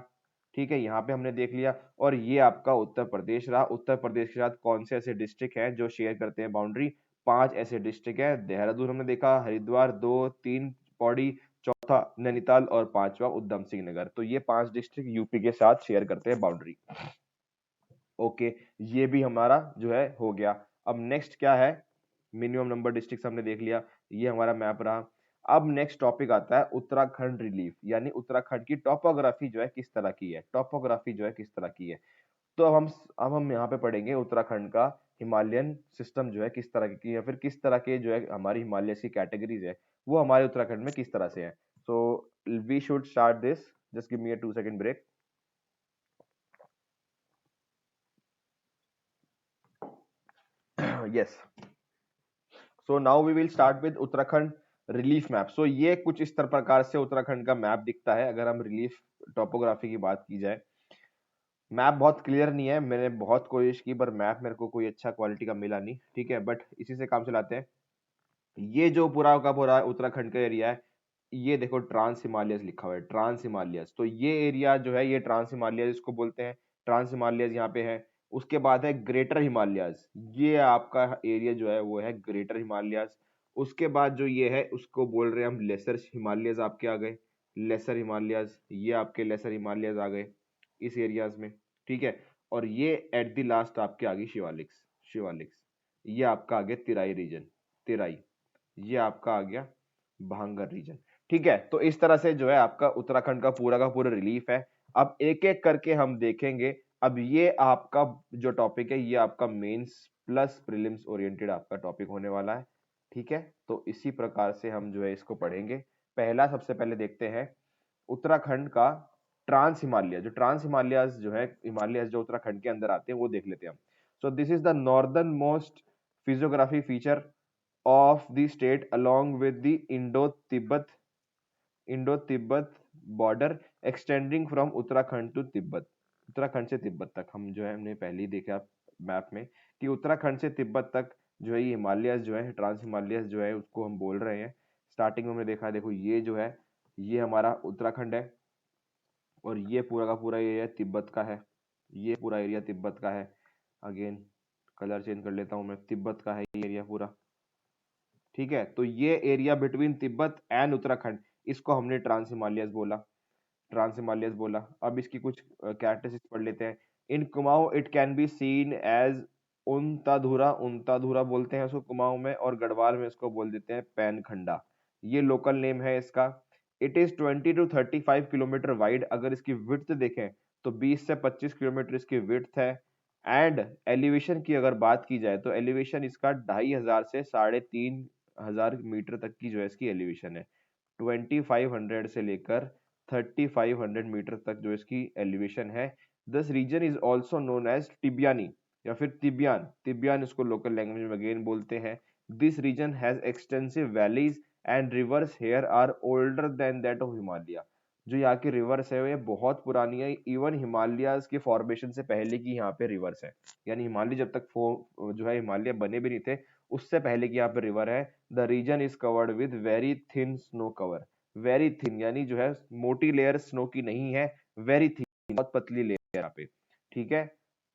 ठीक है, यहाँ पे हमने देख लिया। और ये आपका उत्तर प्रदेश रहा। उत्तर प्रदेश के साथ कौन से ऐसे डिस्ट्रिक्ट हैं जो शेयर करते हैं बाउंड्री, 5 ऐसे डिस्ट्रिक्ट हैं। देहरादून हमने देखा, हरिद्वार 2, 3 पौड़ी, चौथा नैनीताल और 5वां उधम सिंह नगर। तो ये 5 डिस्ट्रिक्ट यूपी के साथ शेयर करते हैं बाउंड्री। ओके, ये भी हमारा जो है हो गया। अब नेक्स्ट क्या है, मिनिमम नंबर डिस्ट्रिक्ट हमने देख लिया, ये हमारा मैप रहा। अब नेक्स्ट टॉपिक आता है उत्तराखंड रिलीफ, यानी उत्तराखंड की टॉपोग्राफी जो है किस तरह की है, टॉपोग्राफी जो है किस तरह की है। तो अब हम यहाँ पे पढ़ेंगे उत्तराखंड का हिमालयन सिस्टम जो है किस तरह की, या फिर किस तरह के जो है हमारी हिमालय की कैटेगरीज है वो हमारे उत्तराखंड में किस तरह से है। So we should start this, just give me a 2 second break. Yes, so now we will start with Uttarakhand relief map. सो ये कुछ इस तरह प्रकार से उत्तराखंड का मैप दिखता है अगर हम रिलीफ टोपोग्राफी की बात की जाए। मैप बहुत क्लियर नहीं है, मैंने बहुत कोशिश की पर मैप मेरे को कोई अच्छा क्वालिटी का मिला नहीं, ठीक है, बट इसी से काम चलाते हैं। ये जो पूरा का पूरा उत्तराखंड का एरिया है, ये देखो ट्रांस हिमालयस लिखा हुआ है, ट्रांस हिमालयस। तो ये एरिया जो है ये ट्रांस हिमालयस इसको बोलते हैं, ट्रांस हिमालयस यहाँ पे है। उसके बाद है ग्रेटर हिमालयस, ये आपका एरिया जो है वो है ग्रेटर हिमालयस। उसके बाद जो ये है उसको बोल रहे हैं हम लेसर हिमालयस, आपके आ गए लेसर हिमालयस, ये आपके लेसर हिमालयस आ गए इस एरियाज में, ठीक है। और ये एट द लास्ट आपके आ गई शिवालिक्स, शिवालिक्स, ये आपका आ गया तिराई रीजन, तिराई, ये आपका आ गया भांगर रीजन, ठीक है। तो इस तरह से जो है आपका उत्तराखंड का पूरा रिलीफ है। अब एक एक करके हम देखेंगे। अब ये आपका जो टॉपिक है ये आपका मेंस प्लस प्रीलिम्स ओरिएंटेड आपका टॉपिक होने वाला है, ठीक है। तो इसी प्रकार से हम जो है इसको पढ़ेंगे। पहला सबसे पहले देखते हैं उत्तराखंड का ट्रांस हिमालय, जो ट्रांस हिमालय जो है, हिमालय जो उत्तराखंड के अंदर आते हैं वो देख लेते हैं हम। So this is the northern most physiography feature of the state along with the Indo-Tibbet border extending from Uttarakhand to Tibbet। Uttarakhand से तिब्बत तक हम जो है हमने पहले ही देखा मैप में कि उत्तराखंड से तिब्बत तक जो है ये हिमालयस जो है, ट्रांस हिमालयस जो है उसको हम बोल रहे हैं। स्टार्टिंग में हमने देखा, देखो ये जो है ये हमारा उत्तराखंड है और ये पूरा का पूरा एरिया तिब्बत का है, ये पूरा एरिया तिब्बत का है। अगेन कलर चेंज कर लेता हूँ मैं, तिब्बत का है ये एरिया पूरा, ठीक है। तो ये area between Tibet and Uttarakhand, इसको हमने ट्रांस हिमालयस बोला, ट्रांस हिमालयस बोला। अब इसकी कुछ कैरेक्टरिस्टिक्स पढ़ लेते हैं। In Kumaon it can be seen as Untadhura, Untadhura बोलते हैं उसको कुमाऊं में, और गढ़वाल में इसको बोल देते हैं पैनखंडा, ये लोकल नेम है इसका। It is 20 to 35 kilometre wide. अगर इसकी विड्थ देखें तो 20 से 25 किलोमीटर इसकी विड्थ है। एंड एलिवेशन की अगर बात की जाए तो एलिवेशन इसका 2500 से 3500 मीटर तक की जो है इसकी एलिवेशन है। 2500 से लेकर 3500 मीटर तक जो इसकी एलिवेशन है। This region is also known as टिबियानी या फिर तिबियान, तिबियान इसको लोकल लैंग्वेज में अगेन बोलते हैं। This region has extensive valleys and rivers here are older than that of Himalaya. जो यहाँ की रिवर्स है ये बहुत पुरानी है, इवन हिमालयाज के फॉर्मेशन से पहले की यहाँ पे रिवर्स है। यानी हिमालय जब तक जो है हिमालय बने भी नहीं थे उससे पहले की यहाँ पे रिवर है। The region is covered with very thin snow cover. Very thin यानी जो है मोटी लेयर स्नो की नहीं है, वेरी थिन बहुत पतली लेयर यहाँ पे, ठीक है।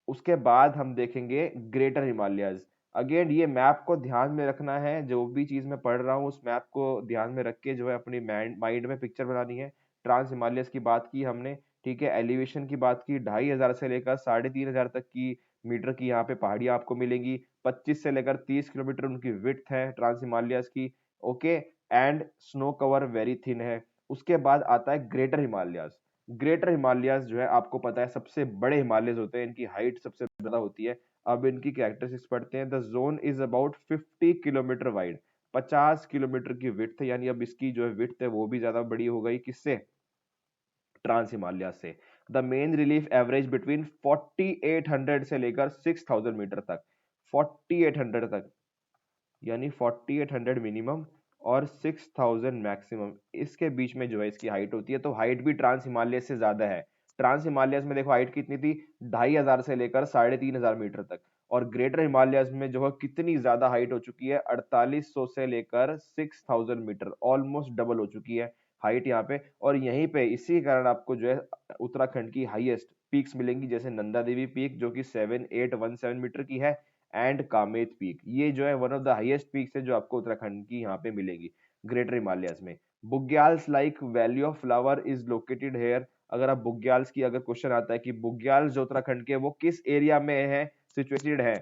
उसके बाद हम देखेंगे ग्रेटर हिमालयाज। अगेन ये मैप को ध्यान में रखना है, जो भी चीज मैं पढ़ रहा हूँ उस मैप को ध्यान में रख के जो है अपनी माइंड में पिक्चर बनानी है। ट्रांस हिमालयस की बात की हमने, ठीक है। एलिवेशन की बात की, 2500 से लेकर 3500 तक की मीटर की यहाँ पे पहाड़ियां आपको मिलेंगी। 25 से लेकर 30 किलोमीटर उनकी विड्थ है ट्रांस हिमालयस की, okay. And snow cover very thin है। उसके बाद आता है ग्रेटर हिमालयास। ग्रेटर हिमालयास जो है आपको पता है सबसे बड़े हिमालयस होते हैं, इनकी हाइट सबसे ज्यादा होती है। अब इनकी कैरेक्टरिस्टिक्स पढ़ते हैं। The zone is about 50 kilometre wide, 50 kilometre की विड्थ, यानी अब इसकी जो है विड्थ है वो भी ज्यादा बड़ी हो गई किससे, ट्रांस हिमालय से। The main relief average between 4800 से लेकर 6000 मीटर तक, 4800 तक, यानी 4800 मिनिमम और 6000 मैक्सिमम, इसके बीच में जो है इसकी हाइट होती है। तो हाइट भी ट्रांस हिमालय से ज्यादा है। ट्रांस हिमालयस में देखो हाइट कितनी थी, 2500 से लेकर 3500 मीटर तक। और ग्रेटर हिमालयस में जो है कितनी ज्यादा हाइट हो चुकी है, 4800 से लेकर 6000 मीटर, ऑलमोस्ट डबल हो चुकी है हाइट यहाँ पे। और यहीं पे इसी कारण आपको जो है उत्तराखंड की हाईएस्ट पीक्स मिलेंगी, जैसे नंदा देवी पीक जो कि 7817 मीटर की है, एंड कामेत पीक, ये जो है one of the highest peaks है जो आपको उत्तराखंड की यहाँ पे मिलेगी ग्रेटर हिमालयस में। Bugyals like valley of flower is located here. अगर आप बुग्याल्स की अगर क्वेश्चन आता है कि बुग्याल्स जो उत्तराखंड के वो किस एरिया में है सिचुएटेड है,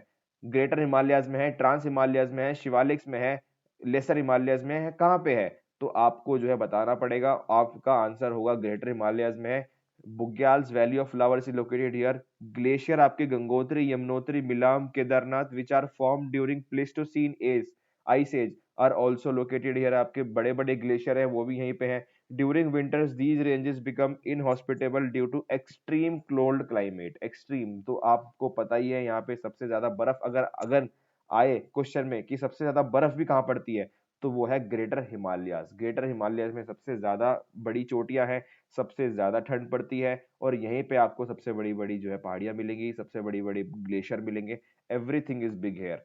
ग्रेटर हिमालयस में है, ट्रांस हिमालयस में है, शिवालिक्स में है, लेसर हिमालयस में है, कहाँ पे है, तो आपको जो है बताना पड़ेगा। आपका आंसर होगा ग्रेटर हिमालयस में है। बुग्याल्स valley of flowers is located here. Glacier आपके Gangotri, Yamunotri, Milam, Kedarnath which are form during pleistocene age ice age are also located here. आपके बड़े बड़े ग्लेशियर हैं वो भी यहीं पे हैं। During winters these ranges become inhospitable due to extreme cold climate. Extreme तो आपको पता ही है, यहाँ पे सबसे ज्यादा बर्फ अगर अगर आए क्वेश्चन में कि सबसे ज्यादा बर्फ भी कहाँ पड़ती है, तो वो है ग्रेटर हिमालयास। ग्रेटर हिमालयास में सबसे ज्यादा बड़ी चोटियां हैं, सबसे ज्यादा ठंड पड़ती है, और यहीं पे आपको सबसे बड़ी बड़ी जो है पहाड़ियां मिलेंगी, सबसे बड़ी बड़ी ग्लेशियर मिलेंगे। Everything is big here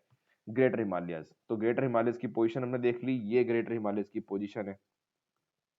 greater Himalayas. तो ग्रेटर हिमालयस की पोजीशन हमने देख ली, ये ग्रेटर हिमालयस की पोजीशन है,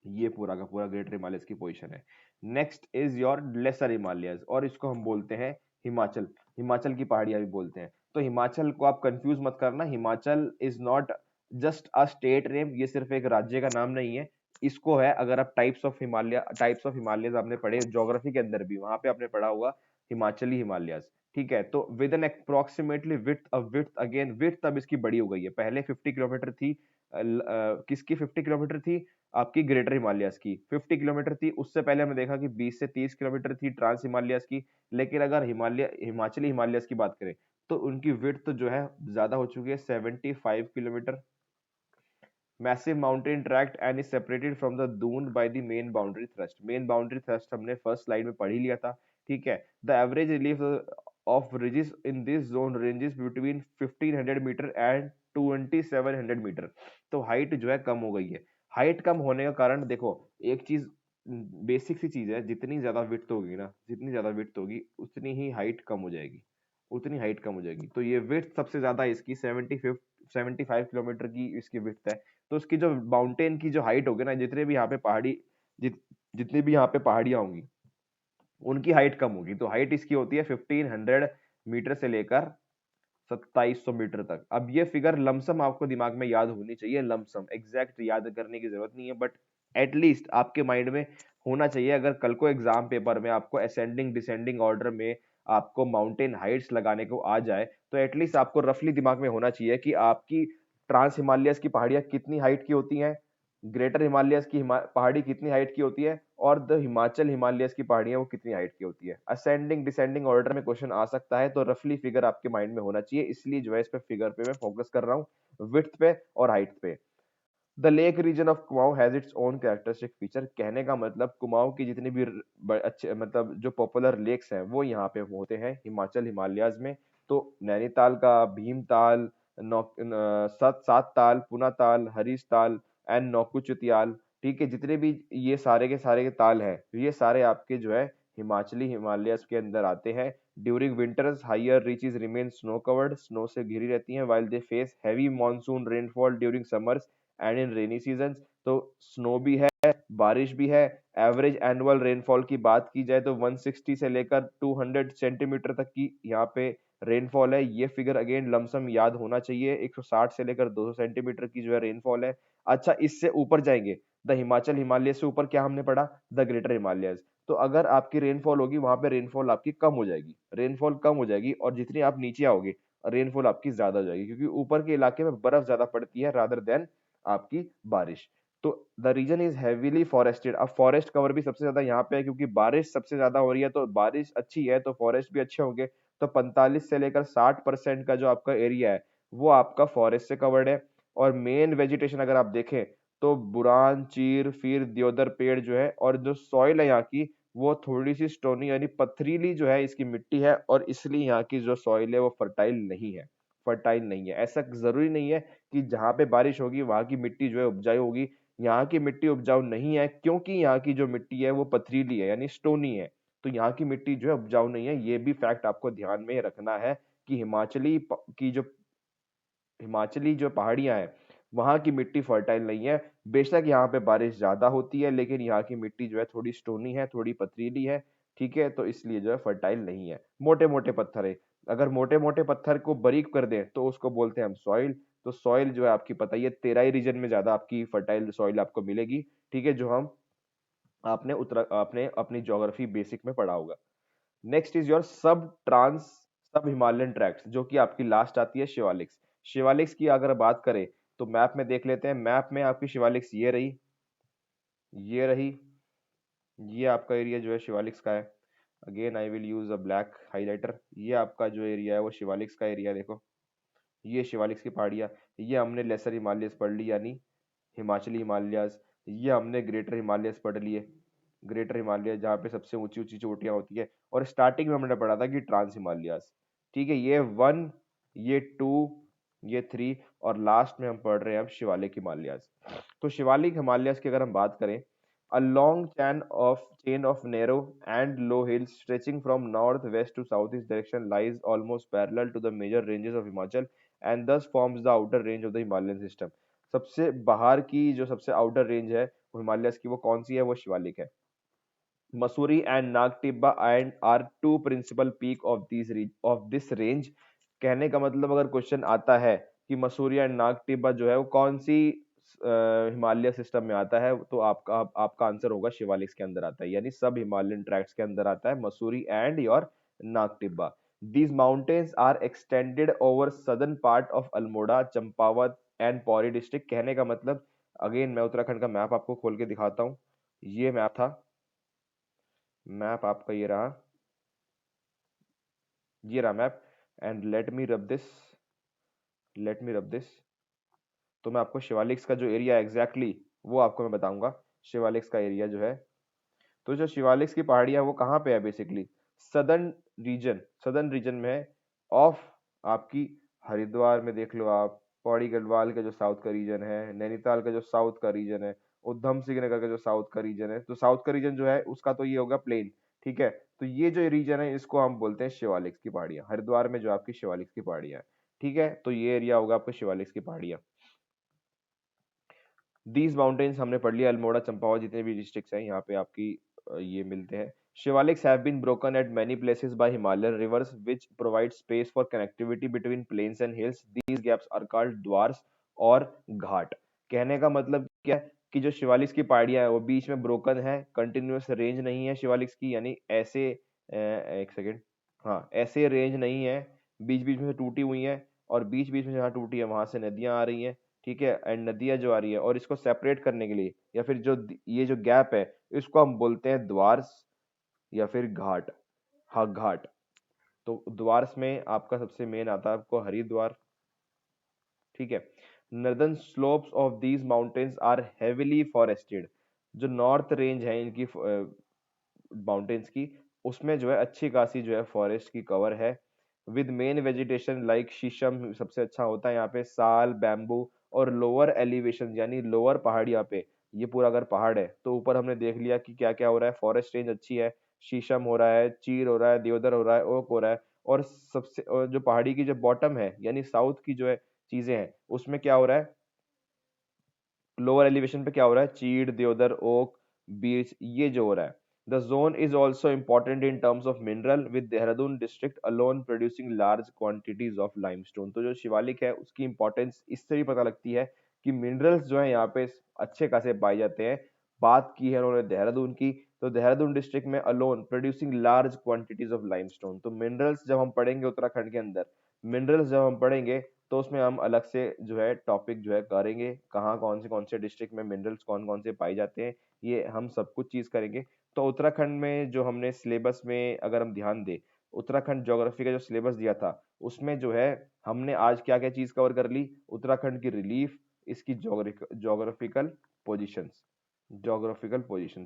ये पूरा का पूरा ग्रेटर हिमालयस की पोजीशन है। Next is your lesser Himalayas, और इसको हम बोलते हैं हिमाचल, हिमाचल की पहाड़ियां भी बोलते हैं। तो हिमाचल को आप कंफ्यूज मत करना, Himachal is not just a state name, ये सिर्फ एक राज्य का नाम नहीं है। इसको है, अगर आप टाइप्स ऑफ हिमालयस आपने पढ़े ज्योग्राफी के अंदर भी, वहां पे आपने पढ़ा होगा हिमाचली हिमालयस, ठीक है। तो with an approximately width again width अब इसकी बड़ी हो गई है, पहले 50 किलोमीटर थी, किसकी 50 किलोमीटर थी, आपकी ग्रेटर हिमालयस की 50 किलोमीटर थी। उससे पहले हमने देखा कि 20 से 30 किलोमीटर थी ट्रांस हिमालयस की। लेकिन अगर हिमाचली हिमालयस की बात करें तो उनकी विड्थ जो है ज्यादा हो चुकी है, 75 किलोमीटर। Massive mountain tract and is separated from the Doon by the main boundary thrust. Main boundary thrust हमने फर्स्ट स्लाइड में पढ़ ही लिया था, ठीक है। The average relief of ridges in this zone ranges between 1500 metre and 2700 metre. तो height जो है कम हो गई है। हाइट कम होने का कारण देखो, एक चीज बेसिक सी चीज है, जितनी ज्यादा विड्थ होगी ना, जितनी ज्यादा विड्थ होगी उतनी ही हाइट कम हो जाएगी, उतनी हाइट कम हो जाएगी। तो ये विड्थ सबसे ज्यादा है इसकी, 75 किलोमीटर की इसकी विड्थ है। तो उसकी जो माउंटेन की जो हाइट होगी ना, जितने भी यहाँ पे जितनी भी यहाँ पे पहाड़ियां होंगी उनकी हाइट कम होगी। तो हाइट इसकी होती है 1500 मीटर से लेकर 2700 मीटर तक। अब ये फिगर लमसम आपको दिमाग में याद होनी चाहिए, लमसम एग्जैक्ट याद करने की जरूरत नहीं है, बट एटलीस्ट आपके माइंड में होना चाहिए। अगर कल को एग्जाम पेपर में आपको असेंडिंग डिसेंडिंग ऑर्डर में आपको माउंटेन हाइट्स लगाने को आ जाए, तो एटलीस्ट आपको रफली दिमाग में होना चाहिए कि आपकी ट्रांस हिमालयस की पहाड़ियां कितनी हाइट की होती हैं, ग्रेटर हिमालयस की पहाड़ी कितनी हाइट की होती है, और द हिमाचल हिमालयस की पहाड़ियां वो कितनी हाइट की होती है। असेंडिंग डिसेंडिंग ऑर्डर में क्वेश्चन आ सकता है, तो रफली फिगर आपके माइंड में होना चाहिए, इसलिए जो है इस पे फिगर पे मैं फोकस कर रहा हूँ, विड्थ पे और हाइट पे। The lake region of Kumaon has its own characteristic feature. कहने का मतलब कुमाऊं की जितनी भी अच्छे मतलब जो पॉपुलर लेक्स हैं वो यहाँ पे होते हैं हिमाचल हिमालयाज में। तो नैनीताल का भीमताल, सात सात ताल, पुना ताल, हरीश ताल एंड नौकुचियाल। ठीक है, जितने भी ये सारे के ताल हैं, ये सारे आपके जो है हिमाचली हिमालयस के अंदर आते हैं। During winters higher reaches remain snow covered, snow से घिरी रहती हैं, while they face heavy monsoon rainfall during summers and in rainy season. तो स्नो भी है, बारिश भी है। एवरेज एनुअल रेनफॉल की बात की जाए तो 160 से लेकर 200 सेंटीमीटर तक की यहाँ पे रेनफॉल है। ये फिगर अगेन लमसम याद होना चाहिए, 160 से लेकर 200 सेंटीमीटर की जो है रेनफॉल है। अच्छा, इससे ऊपर जाएंगे, द हिमाचल हिमालय से ऊपर क्या हमने पढ़ा, द ग्रेटर हिमालयस। तो अगर आपकी रेनफॉल होगी वहां पे रेनफॉल आपकी कम हो जाएगी, रेनफॉल कम हो जाएगी, और जितनी आप नीचे आओगे रेनफॉल आपकी ज्यादा हो जाएगी, क्योंकि ऊपर के इलाके में बर्फ ज्यादा पड़ती है रादर देन आपकी बारिश। तो the region is heavily forested. अब फॉरेस्ट कवर भी सबसे ज्यादा यहाँ पे है, क्योंकि बारिश सबसे ज्यादा हो रही है, तो बारिश अच्छी है तो फॉरेस्ट भी अच्छे होंगे। तो 45 से लेकर 60% का जो आपका एरिया है वो आपका फॉरेस्ट से कवर्ड है। और मेन वेजिटेशन अगर आप देखें तो बुरान, चीर, फिर देवदार पेड़ जो है, और जो सॉइल है यहाँ की वो थोड़ी सी स्टोनी यानी पथरीली जो है इसकी मिट्टी है, और इसलिए यहाँ की जो सॉइल है वो फर्टाइल नहीं है, फर्टाइल नहीं है। ऐसा जरूरी नहीं है कि जहाँ पे बारिश होगी वहां की मिट्टी जो है उपजाऊ होगी। यहाँ की मिट्टी उपजाऊ नहीं है क्योंकि यहाँ की जो मिट्टी है वो पथरीली है यानी स्टोनी है। तो यहाँ की मिट्टी जो है उपजाऊ नहीं है, ये भी फैक्ट आपको ध्यान में रखना है कि हिमाचली जो पहाड़ियां हैं वहां की मिट्टी फर्टाइल नहीं है। बेशक यहाँ पे बारिश ज्यादा होती है, लेकिन यहाँ की मिट्टी जो है थोड़ी स्टोनी है, थोड़ी पथरीली है। ठीक है, तो इसलिए जो है फर्टाइल नहीं है, मोटे मोटे पत्थर है। अगर मोटे मोटे पत्थर को बारीक कर दें तो उसको बोलते हैं हम सॉइल। तो सॉइल जो है आपकी पता ही है, तेराई रीजन में ज्यादा आपकी फर्टाइल सॉइल आपको मिलेगी। ठीक है, जो हम आपने अपनी ज्योग्राफी बेसिक में पढ़ा होगा। नेक्स्ट इज योर सब हिमालयन ट्रैक्ट्स, जो कि आपकी लास्ट आती है शिवालिक्स। शिवालिक्स की अगर बात करें तो मैप में देख लेते हैं। मैप में आपकी शिवालिक्स ये रही, ये रही, ये आपका एरिया जो है शिवालिक्स का है। Again I will use a black highlighter. ये आपका जो एरिया है वो शिवालिक्स का एरिया, देखो ये शिवालिक्स की पहाड़ियाँ। ये हमने लेसर हिमालयस पढ़ ली यानी हिमाचली हिमालयस। ये हमने ग्रेटर हिमालयस पढ़ लिए, ग्रेटर हिमालय जहाँ पे सबसे ऊंची ऊंची चोटियां होती है। और स्टार्टिंग में हमने पढ़ा था कि ट्रांस हिमालयस। ठीक है, ये 1, ये 2, ये 3, और लास्ट में हम पढ़ रहे हैं अब शिवालिक हिमालयस। तो शिवालिक हिमालयस की अगर हम बात करें, a long chain of narrow and low hills stretching from north west to southeast direction lies almost parallel to the major ranges of Himachal and thus forms the outer range of the Himalayan system। सबसे बाहर की जो सबसे outer range है वो Himalayas की, वो कौन सी है, वो शिवालिक है। Mussoorie and Nag Tibba and are two principal peak of this range. कहने का मतलब अगर क्वेश्चन आता है कि मसूरी एंड नागटिब्बा जो है वो कौन सी हिमालय सिस्टम में आता है, तो आपका आंसर होगा शिवालिक्स के अंदर आता है, यानी सब हिमालयन ट्रैक्ट्स के अंदर आता है Mussoorie and your Nag Tibba. These mountains are extended over southern part of Almora, Champawat and Pauri district. कहने का मतलब, अगेन मैं उत्तराखंड का मैप आपको खोल के दिखाता हूँ। ये मैप था, मैप आपका ये रहा map. And let me rub this. तो मैं आपको शिवालिक्स का जो एरिया है एग्जैक्टली वो आपको मैं बताऊंगा। शिवालिक्स का एरिया जो है, तो जो शिवालिक्स की पहाड़ियां वो कहाँ पे है, बेसिकली सदर्न रीजन में है ऑफ आपकी हरिद्वार में देख लो आप, पौड़ी गढ़वाल का जो साउथ का रीजन है, नैनीताल का जो साउथ का रीजन है, उधम सिंह नगर का जो साउथ का रीजन है। तो साउथ का रीजन जो है उसका तो ये होगा प्लेन। ठीक है, तो ये जो रीजन है इसको हम बोलते हैं शिवालिक्स की पहाड़ियां, हरिद्वार में जो आपकी शिवालिक्स की पहाड़ियां है। ठीक है, तो ये एरिया होगा आपका शिवालिक्स की पहाड़ियां। दीज माउंटेन्स हमने पढ़ लिया, अल्मोड़ा चंपावत जितने भी डिस्ट्रिक्ट्स हैं यहाँ पे आपकी ये मिलते हैं। Shivaliks have been broken at many places by Himalayan rivers which provide space for connectivity between plains and hills. These gaps are called Duars और घाट। कहने का मतलब क्या है कि जो शिवालिक्स की पहाड़ियां है वो बीच में ब्रोकन है, कंटिन्यूअस रेंज नहीं है शिवालिक्स की, यानी ऐसे एक सेकेंड, हाँ ऐसे रेंज नहीं है, बीच बीच में से टूटी हुई है, और बीच बीच में जहाँ टूटी है वहां से नदियां आ रही हैं। ठीक है, एंड नदियां जो आ रही है और इसको सेपरेट करने के लिए, या फिर जो ये जो गैप है इसको हम बोलते हैं द्वार्स या फिर घाट। हाँ घाट। तो द्वार्स में आपका सबसे मेन आता है आपको हरिद्वार। ठीक है, northern slopes of these mountains are heavily forested. जो नॉर्थ रेंज है इनकी माउंटेन्स की, उसमें जो है अच्छी खासी जो है फॉरेस्ट की कवर है। विद मेन वेजिटेशन लाइक शीशम सबसे अच्छा होता है यहाँ पे, साल, बैम्बू और लोअर एलिवेशन यानी लोअर पहाड़ यहाँ पे, ये पूरा अगर पहाड़ है तो ऊपर हमने देख लिया कि क्या क्या हो रहा है, फॉरेस्ट रेंज अच्छी है, शीशम हो रहा है, चीर हो रहा है, देवदार हो रहा है, ओक हो रहा है, और जो पहाड़ी की जो बॉटम है यानी साउथ की जो है चीजें हैं उसमें क्या हो रहा है, लोअर एलिवेशन पे क्या हो रहा है, चीड़, देवदार, ओक, बीच, ये जो हो रहा है। The zone is also important in terms of mineral with Dehradun district alone producing large quantities of limestone. तो जो शिवालिक है उसकी इंपॉर्टेंस इससे भी पता लगती है कि मिनरल्स जो है यहाँ पे अच्छे खासे पाए जाते हैं। बात की है उन्होंने देहरादून की, तो देहरादून डिस्ट्रिक्ट में alone producing large quantities of limestone. तो मिनरल्स जब हम पढ़ेंगे उत्तराखंड के अंदर, मिनरल्स जब हम पढ़ेंगे तो उसमें हम अलग से जो है टॉपिक जो है करेंगे, कहाँ कौन से डिस्ट्रिक्ट में मिनरल्स कौन कौन से पाए जाते हैं, ये हम सब कुछ चीज करेंगे। तो उत्तराखंड में जो हमने सिलेबस में अगर हम ध्यान दें, उत्तराखंड ज्योग्राफी का जो सिलेबस दिया था उसमें जो है हमने आज क्या क्या चीज कवर कर ली, उत्तराखंड की रिलीफ, इसकी ज्योग्राफिकल पोजिशंस,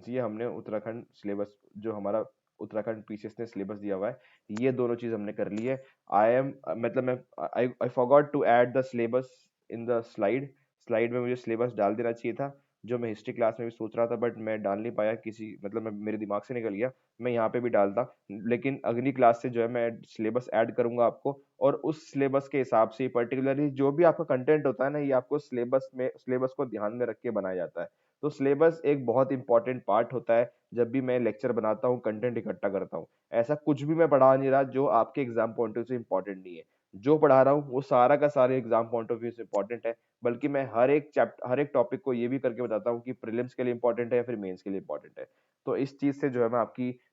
ये हमने उत्तराखंड सिलेबस जो हमारा उत्तराखंड पीसीएस ने सिलेबस दिया हुआ है, ये दोनों चीज हमने कर ली है। आई एम मतलब मैं I forgot to add the syllabus in the slide में मुझे सिलेबस डाल देना चाहिए था, जो मैं हिस्ट्री क्लास में भी सोच रहा था बट मैं डाल नहीं पाया, किसी मतलब मेरे दिमाग से निकल गया, मैं यहाँ पे भी डालता। लेकिन अगली क्लास से जो है मैं सिलेबस ऐड करूंगा आपको, और उस सिलेबस के हिसाब से पर्टिकुलरली जो भी आपका कंटेंट होता है ना, ये आपको सिलेबस को ध्यान में रख के बनाया जाता है। तो सिलेबस एक बहुत इंपॉर्टेंट पार्ट होता है जब भी मैं लेक्चर बनाता हूँ, कंटेंट इकट्ठा करता हूँ। ऐसा कुछ भी मैं पढ़ा नहीं रहा जो आपके एग्जाम पॉइंट ऑफ व्यू से इंपॉर्टेंट नहीं है। जो पढ़ा रहा हूँ वो सारा का सारा एग्जाम पॉइंट ऑफ व्यू से इंपॉर्टेंट है, बल्कि मैं हर एक टॉपिक को ये भी करके बताता हूँ कि प्रीलिम्स के लिए इंपॉर्टेंट है या फिर मेंस के लिए इंपॉर्टेंट है। तो इस चीज से जो है मैं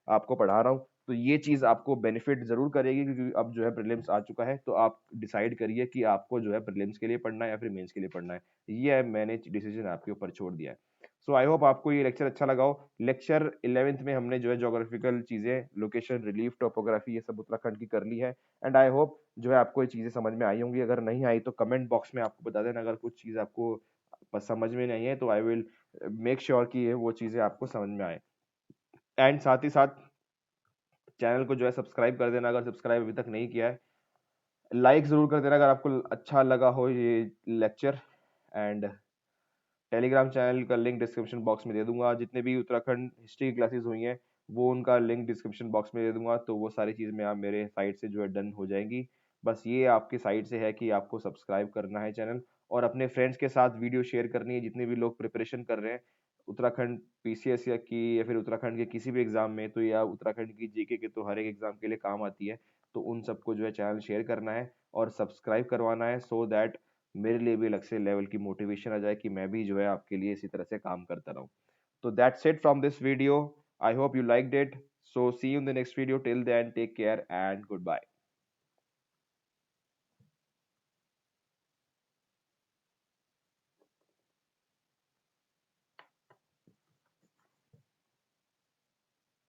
आपको पढ़ा रहा हूँ, तो ये चीज आपको बेनिफिट जरूर करेगी, क्योंकि अब जो है प्रीलिम्स आ चुका है, तो आप डिसाइड करिए कि आपको जो है प्रीलिम्स के लिए पढ़ना है या फिर मेंस के लिए पढ़ना है। ये मैंने डिसीजन आपके ऊपर छोड़ दिया है। सो आई होप आपको ये लेक्चर अच्छा लगा हो। लेक्चर 11th में हमने जो है ज्योग्राफिकल चीजें, लोकेशन, रिलीफ, टोपोग्राफी, ये सब उत्तराखंड की कर ली है। एंड आई होप जो है आपको ये चीजें समझ में आई होंगी। अगर नहीं आई तो कमेंट बॉक्स में आपको बता देना, अगर कुछ चीज आपको समझ में नहीं है तो आई विल मेक श्योर कि वो चीजें आपको समझ में आए। एंड साथ ही साथ चैनल को जो है सब्सक्राइब कर देना अगर सब्सक्राइब अभी तक नहीं किया है, लाइक जरूर कर देना अगर आपको अच्छा लगा हो ये लेक्चर। एंड टेलीग्राम चैनल का लिंक डिस्क्रिप्शन बॉक्स में दे दूंगा, जितने भी उत्तराखंड हिस्ट्री की क्लासेस हुई हैं वो उनका लिंक डिस्क्रिप्शन बॉक्स में दे दूंगा, तो वो सारी चीज़ में आप मेरे साइड से जो है डन हो जाएंगी। बस ये आपकी साइड से है कि आपको सब्सक्राइब करना है चैनल, और अपने फ्रेंड्स के साथ वीडियो शेयर करनी है, जितने भी लोग प्रिपरेशन कर रहे हैं उत्तराखंड पीसीएस या फिर उत्तराखंड के किसी भी एग्जाम में, तो या उत्तराखंड की जीके के तो हर एक एग्जाम के लिए काम आती है, तो उन सबको जो है चैनल शेयर करना है और सब्सक्राइब करवाना है, सो दैट मेरे लिए भी अलग से लेवल की मोटिवेशन आ जाए कि मैं भी जो है आपके लिए इसी तरह से काम करता रहूं। तो that's it from this video, I hope you liked it, so see you in the next video, till then take care and good bye.